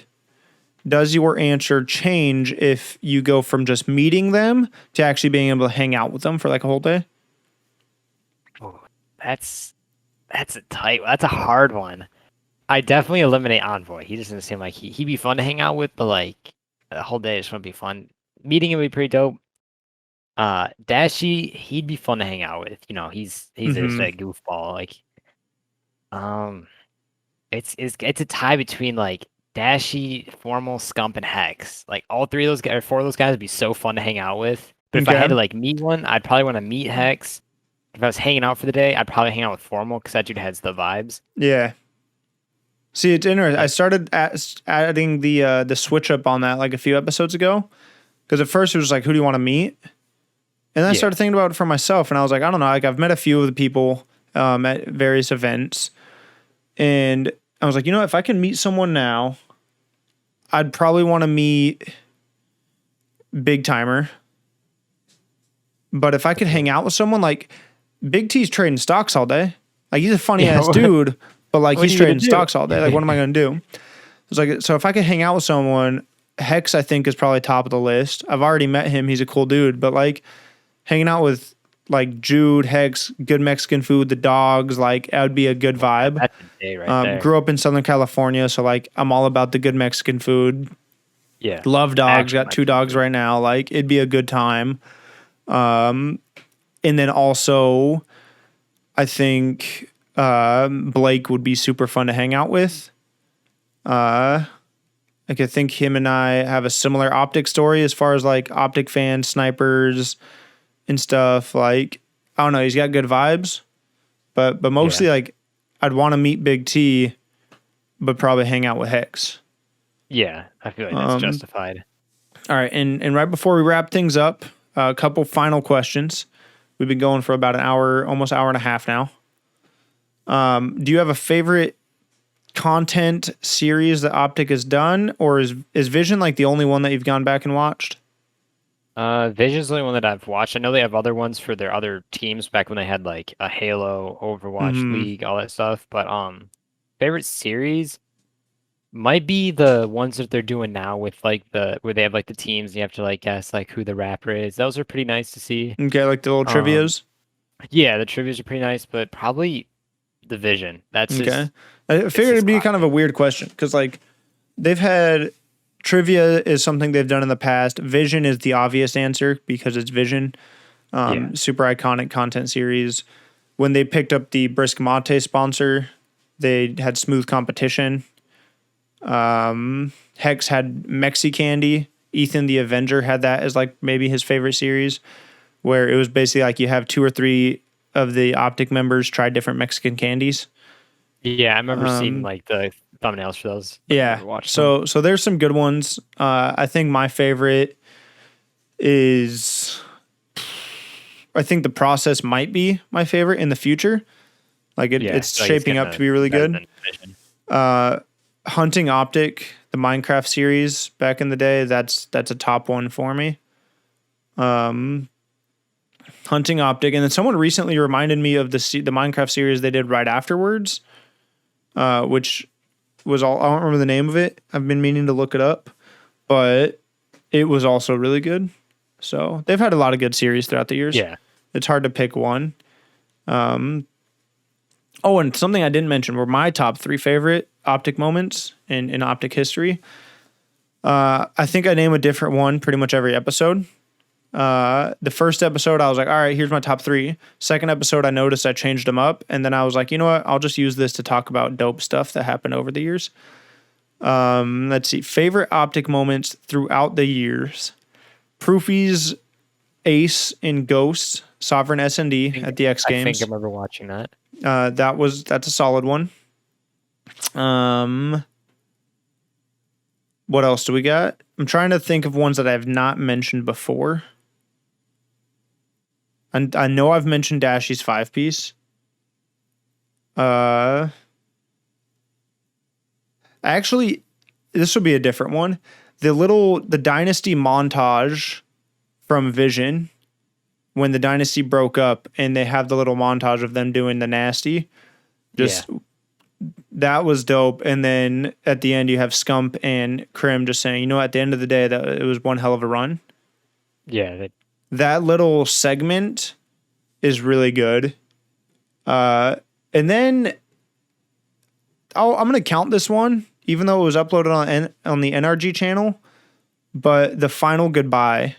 does your answer change if you go from just meeting them to actually being able to hang out with them for like a whole day? Oh, that's a hard one. I definitely eliminate Envoy. He doesn't seem like he'd be fun to hang out with, but like the whole day just wouldn't be fun. Meeting him would be pretty dope. Dashy, he'd be fun to hang out with. He's just a goofball. Like, it's a tie between like Dashy, Formal, Scump, and Hex. Like all 4 of those guys would be so fun to hang out with. But if I had to like meet one, I'd probably want to meet Hex. If I was hanging out for the day, I'd probably hang out with Formal because that dude has the vibes. Yeah. See, it's interesting. I started adding the switch up on that like a few episodes ago because at first it was like, who do you want to meet? And then I started thinking about it for myself, and I was like, I don't know. Like I've met a few of the people at various events, and I was like, if I can meet someone now, I'd probably want to meet Big Timer. But if I could hang out with someone, like Big T's trading stocks all day. Like he's a funny ass dude, but like he's trading stocks all day. Like what am I going to do? It's like, so if I could hang out with someone, Hex I think is probably top of the list. I've already met him. He's a cool dude, but like hanging out with like Jude, Hex, good Mexican food, the dogs, like that would be a good vibe. That's a day right there. Grew up in Southern California, so like I'm all about the good Mexican food. Yeah. Love dogs, Actual got 2 Mexican dogs food. right now. Like it'd be a good time. And then also I think Blake would be super fun to hang out with. Like I think him and I have a similar OpTic story as far as like OpTic fans, snipers, and stuff. Like I don't know, he's got good vibes, but mostly like I'd want to meet Big T, but probably hang out with Hex. Yeah, I feel like that's justified. All right, and right before we wrap things up, a couple final questions. We've been going for about an hour, almost hour and a half now. Do you have a favorite content series that OpTic has done, or is Vision like the only one that you've gone back and watched? Vision's the only one that I've watched. I know they have other ones for their other teams back when they had like a Halo, Overwatch, League, all that stuff. But favorite series might be the ones that they're doing now with like where they have like the teams and you have to like guess like who the rapper is. Those are pretty nice to see. Okay, like the little trivias. Yeah, the trivias are pretty nice, but probably the Vision. That's Okay. just, I figured it'd be kind of a weird question because like they've had trivia is something they've done in the past. Vision is the obvious answer because it's Vision. Super iconic content series. When they picked up the Brisk Mate sponsor, they had smooth competition. Hex had Mexi Candy. Ethan the Avenger had that as like maybe his favorite series, where it was basically like you have 2 or 3 of the OpTic members try different Mexican candies. yeah, I remember seeing like the thumbnails for those. Yeah. So there's some good ones. I think my favorite is, I think the process might be my favorite in the future. Like it's shaping up to be really good. Hunting OpTic, the Minecraft series back in the day, that's a top one for me. Hunting OpTic, and then someone recently reminded me of the Minecraft series they did right afterwards, which was all, I don't remember the name of it. I've been meaning to look it up, but it was also really good. So they've had a lot of good series throughout the years. Yeah, it's hard to pick one. Oh, and something I didn't mention were my top 3 favorite OpTic moments in OpTic history. I think I name a different one pretty much every episode. The first episode, I was like, all right, here's my top 3. Second episode, I noticed I changed them up. And then I was like, you know what? I'll just use this to talk about dope stuff that happened over the years. Let's see. Favorite OpTic moments throughout the years. Proofy's Ace in Ghosts, Sovereign S&D at the X Games. I think I remember watching that. That's a solid one. What else do we got? I'm trying to think of ones that I've not mentioned before. And I know I've mentioned Dashy's 5-piece. Actually, this will be a different one. The Dynasty montage from Vision, when the Dynasty broke up and they have the little montage of them doing the nasty. That was dope. And then at the end, you have Scump and Krim just saying, you know, at the end of the day, that it was one hell of a run. Yeah. That little segment is really good. And then I'm going to count this one, even though it was uploaded on the NRG channel. But the final goodbye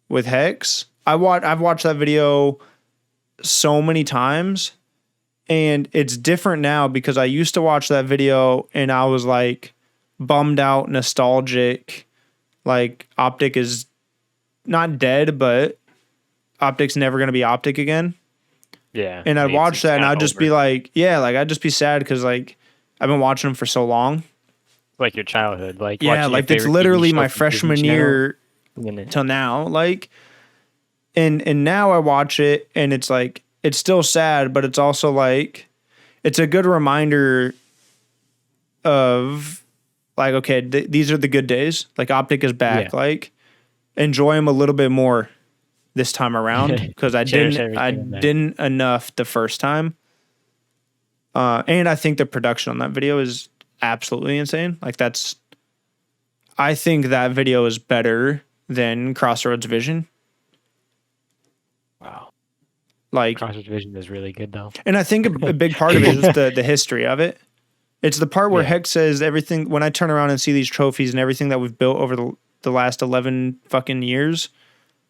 with Hex, I've watched that video so many times. And it's different now because I used to watch that video and I was like bummed out, nostalgic. Like OpTic is not dead, but OpTic's never going to be OpTic again. Yeah. And I'd watch that and I'd just be like, yeah, like I'd just be sad because like I've been watching them for so long. Like your childhood. Like yeah, like it's literally my freshman year till now. Like, and now I watch it and it's like, it's still sad, but it's also like, it's a good reminder of like, okay, these are the good days. Like OpTic is back. Yeah. Like enjoy them a little bit more this time around because I didn't enough the first time. And I think the production on that video is absolutely insane. Like I think that video is better than Crossroads Vision. Wow. Like, Crossword vision is really good though. and I think a big part of it is just the history of it. It's the part where Yeah. Hex says everything. When I turn around and see these trophies and everything that we've built over the last 11 fucking years,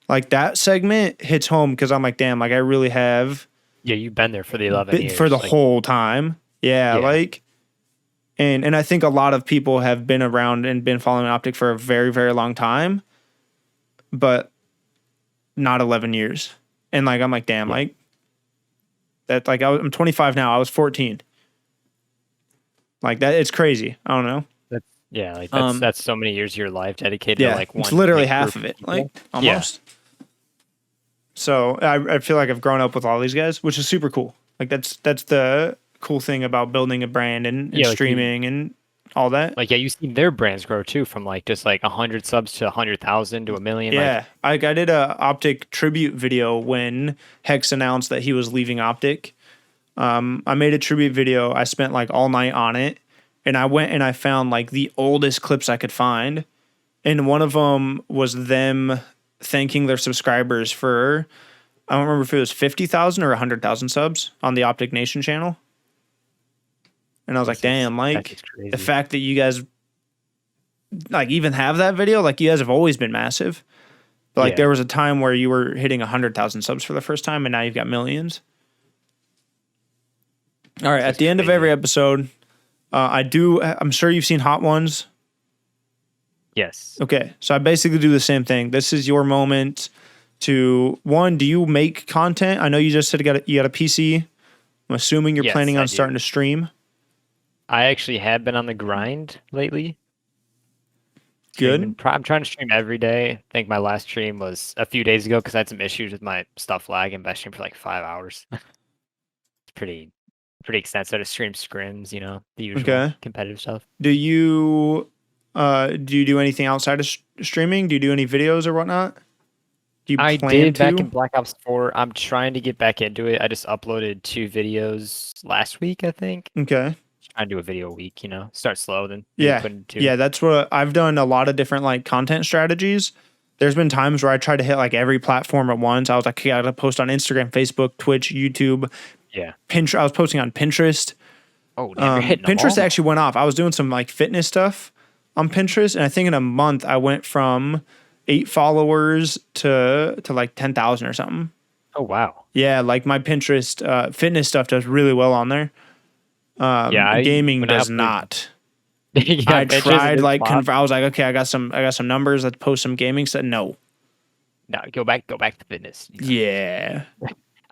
like that segment hits home because I'm like, damn, like I really have Yeah, you've been there for the 11 years. for the like, whole time. Yeah, Yeah. like, and I think a lot of people have been around and been following OpTic for a very, very long time, but not 11 years. And like, I'm like, damn, Yeah. like that, like I'm 25 now. I was 14. Like that, it's crazy. I don't know. Yeah, like Um, that's so many years of your life dedicated Yeah, to like one. it's literally big half group of it, people. like almost. So I feel like I've grown up with all these guys, which is super cool. Like that's the cool thing about building a brand and Yeah, like streaming and all that. Like, yeah, you see their brands grow too, from like just like 100 subs to 100,000 to 1,000,000. Yeah, I did a OpTic tribute video when Hex announced that he was leaving OpTic. I made a tribute video. I spent like all night on it, and I went and I found like the oldest clips I could find, and one of them was them thanking their subscribers for, I don't remember if it was 50,000 or 100,000 subs on the OpTic Nation channel. And I was like, damn, like the fact that you guys like even have that video, like you guys have always been massive. But like there was a time where you were hitting 100,000 subs for the first time, and now you've got millions. All right, at the end of every episode, I'm sure you've seen Hot Ones. Yes. Okay, so I basically do the same thing. This is your moment to, one, do you make content? I know you just said you got a PC. I'm assuming you're planning on starting to stream. I actually have been on the grind lately. Good. I'm trying to stream every day. I think my last stream was a few days ago because I had some issues with my stuff lagging, but I streamed for like 5 hours. It's pretty extensive. I stream scrims, the usual competitive stuff. Do you do anything outside of streaming? Do you do any videos or whatnot? Do you I plan did to? back in Black Ops 4. I'm trying to get back into it. I just uploaded 2 videos last week, I think. Okay. Trying to do a video a week, start slow, then Yeah. put in 2. Yeah, that's what I've done. A lot of different like content strategies. There's been times where I tried to hit like every platform at once. I was like, I gotta post on Instagram, Facebook, Twitch, YouTube. Yeah. Pinterest. I was posting on Pinterest. Oh, damn, you're hitting them Pinterest all. actually went off. I was doing some like fitness stuff on Pinterest, and I think in a month I went from 8 followers to like 10,000 or something. Oh, wow. Yeah, like my Pinterest fitness stuff does really well on there. Gaming does not. Yeah, I Pinterest tried is like flop. I was like, okay, I got some numbers. Let's post some gaming stuff. No. No, go back to fitness. Yeah.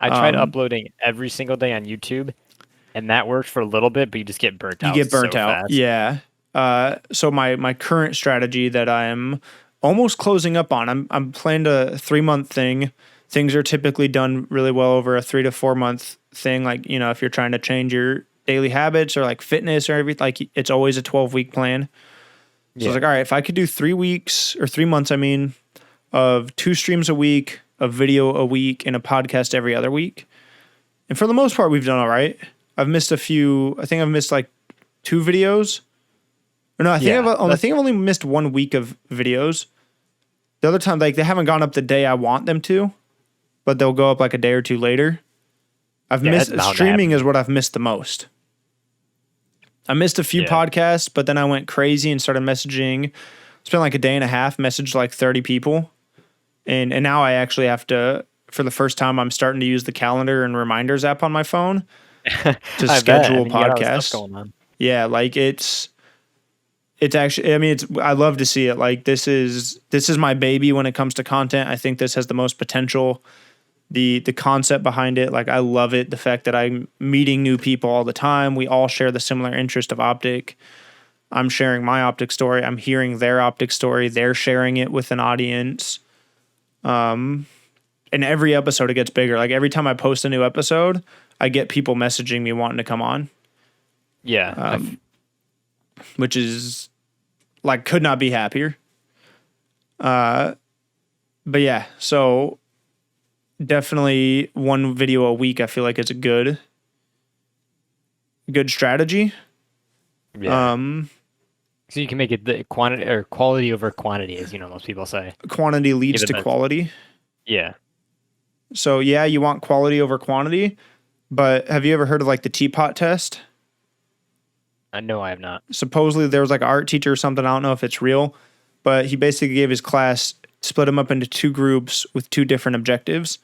I tried uploading every single day on YouTube, and that worked for a little bit, but you just get burnt out. You get burnt so out. fast. Yeah. So my current strategy that I'm almost closing up on, I'm planning a 3-month thing. Things are typically done really well over a 3 to 4 month thing. Like, if you're trying to change your daily habits or like fitness or everything, like it's always a 12-week plan. So I was like, all right, if I could do 3 weeks or 3 months, of 2 streams a week, a video a week, and a podcast every other week. And for the most part, we've done all right. I've missed a few. I think I've missed like 2 videos. Or no, I think I've only missed 1 week of videos. The other time, like they haven't gone up the day I want them to, but they'll go up like a day or 2 later. I've missed streaming is what I've missed the most. I missed a few podcasts, but then I went crazy and started messaging. Spent like a day and a half, messaged like 30 people. And now I actually have to, for the first time, I'm starting to use the calendar and reminders app on my phone to schedule podcasts. Going on. Yeah, like it's actually, I love to see it. Like this is my baby when it comes to content. I think this has the most potential. The concept behind it, like I love it. The fact that I'm meeting new people all the time. We all share the similar interest of OpTic. I'm sharing my OpTic story. I'm hearing their OpTic story. They're sharing it with an audience. And every episode it gets bigger. Like every time I post a new episode, I get people messaging me wanting to come on. Yeah. Which is like could not be happier. But yeah, so definitely 1 video a week I feel like it's a good strategy. Yeah. So you can make it the quantity or quality over quantity, as most people say. Quantity leads to quality. Yeah. So yeah, you want quality over quantity, but have you ever heard of like the teapot test? No, I have not. Supposedly there was like an art teacher or something. I don't know if it's real, but he basically gave his class, split them up into two groups with two different objectives.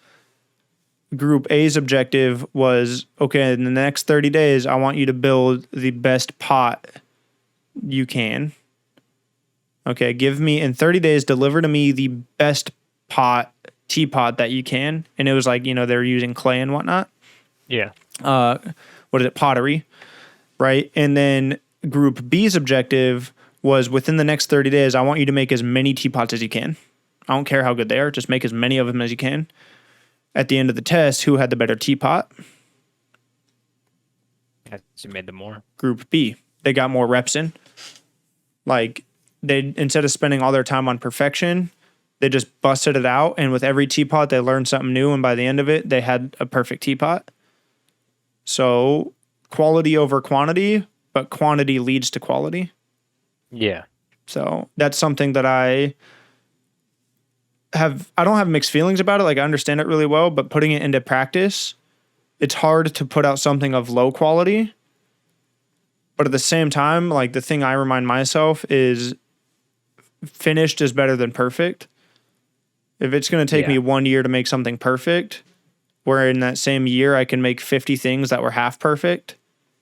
Group A's objective was, okay, in the next 30 days, I want you to build the best pot you can. Okay, give me in 30 days, deliver to me the best teapot that you can. And it was like, they're using clay and whatnot. Yeah. What is it? Pottery. Right. And then group B's objective was within the next 30 days, I want you to make as many teapots as you can. I don't care how good they are. Just make as many of them as you can. At the end of the test, who had the better teapot? You made them more. Group B. They got more reps in. Like, they, instead of spending all their time on perfection, they just busted it out. And with every teapot, they learned something new. And by the end of it, they had a perfect teapot. So quality over quantity, but quantity leads to quality. Yeah. So that's something that I don't have mixed feelings about it. Like, I understand it really well, but putting it into practice, it's hard to put out something of low quality. But at the same time, like, the thing I remind myself is finished is better than perfect. If it's going to take me 1 year to make something perfect, where in that same year I can make 50 things that were half perfect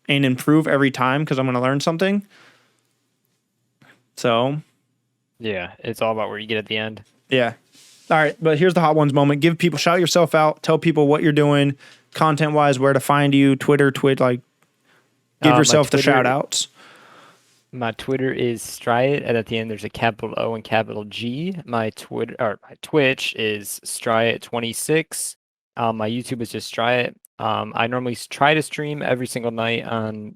and improve every time because I'm going to learn something. So, yeah, it's all about where you get at the end. Yeah. All right, but here's the Hot Ones moment. Shout yourself out. Tell people what you're doing, content-wise, where to find you, Twitter, like, give yourself the shout-outs. My Twitter is Striate, and at the end there's a capital O and capital G. My Twitch is Striate26. My YouTube is just Striate. I normally try to stream every single night on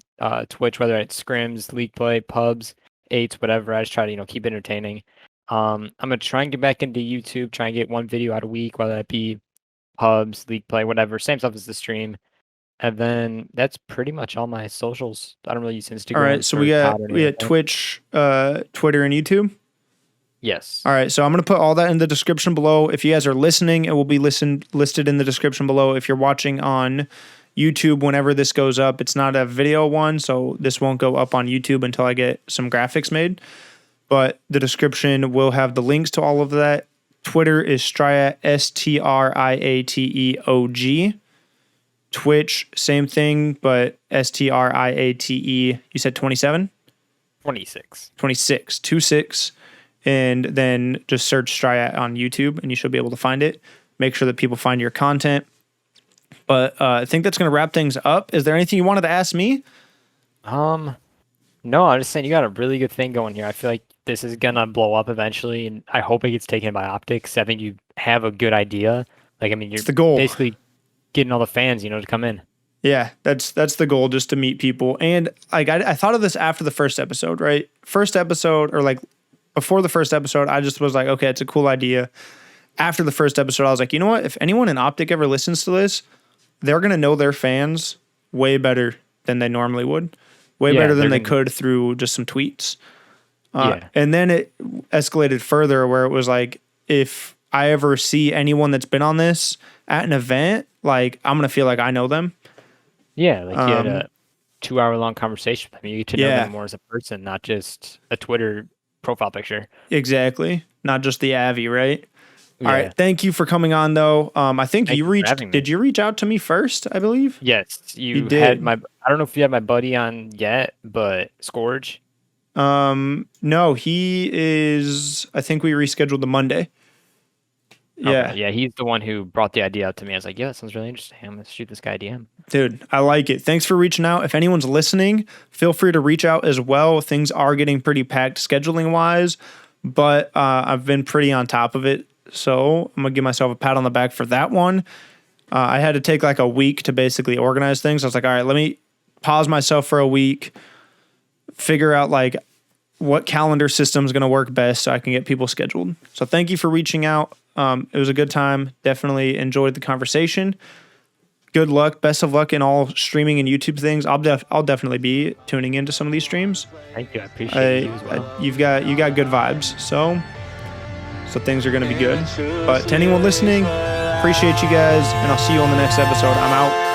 Twitch, whether it's scrims, league play, pubs, 8s, whatever. I just try to keep entertaining. I'm gonna try and get back into YouTube, try and get one video out a week, whether that be pubs, league play, whatever. Same stuff as the stream. And then that's pretty much all my socials. I don't really use Instagram. All right, so we got Twitch, Twitter, and YouTube. Yes. All right, so I'm going to put all that in the description below. If you guys are listening, it will be listed in the description below. If you're watching on YouTube, whenever this goes up, it's not a video one, so this won't go up on YouTube until I get some graphics made. But the description will have the links to all of that. Twitter is Striate, StriateOG. Twitch, same thing, but StriateE. You said 27? 26. 26. And then just search Striate on YouTube, and you should be able to find it. Make sure that people find your content. But I think that's going to wrap things up. Is there anything you wanted to ask me? No, I'm just saying you got a really good thing going here. I feel like this is going to blow up eventually, and I hope it gets taken by OpTic. I think you have a good idea. Like, I mean, you're the goal. Basically getting all the fans, to come in. Yeah, that's the goal, just to meet people. And like I thought of this after the first episode, right? First episode, or like before the first episode, I just was like, okay, it's a cool idea. After the first episode, I was like, you know what? If anyone in OpTic ever listens to this, they're going to know their fans way better than they normally would. Way better than they could through just some tweets. And then it escalated further where it was like, if I ever see anyone that's been on this at an event, like, I'm going to feel like I know them. Yeah, like you had a 2-hour-long conversation with them. You get to know them more as a person, not just a Twitter profile picture. Exactly. Not just the Avi, right? Yeah. All right. Thank you for coming on, though. I think did you reach out to me first, I believe? Yes. You did. I don't know if you had my buddy on yet, but Scourge. No, he is, I think we rescheduled the Monday. Yeah. Okay. Yeah, he's the one who brought the idea out to me. I was like, yeah, that sounds really interesting. I'm going to shoot this guy a DM. Dude, I like it. Thanks for reaching out. If anyone's listening, feel free to reach out as well. Things are getting pretty packed scheduling-wise, but I've been pretty on top of it. So I'm going to give myself a pat on the back for that one. I had to take like a week to basically organize things. I was like, all right, let me pause myself for a week, figure out like what calendar system is going to work best so I can get people scheduled. So thank you for reaching out. It was a good time. Definitely enjoyed the conversation. Good luck. Best of luck in all streaming and YouTube things. I'll definitely be tuning into some of these streams. Thank you. I appreciate you as well. You got good vibes. So things are going to be good. But to anyone listening, Appreciate you guys, and I'll see you on the next episode. I'm out.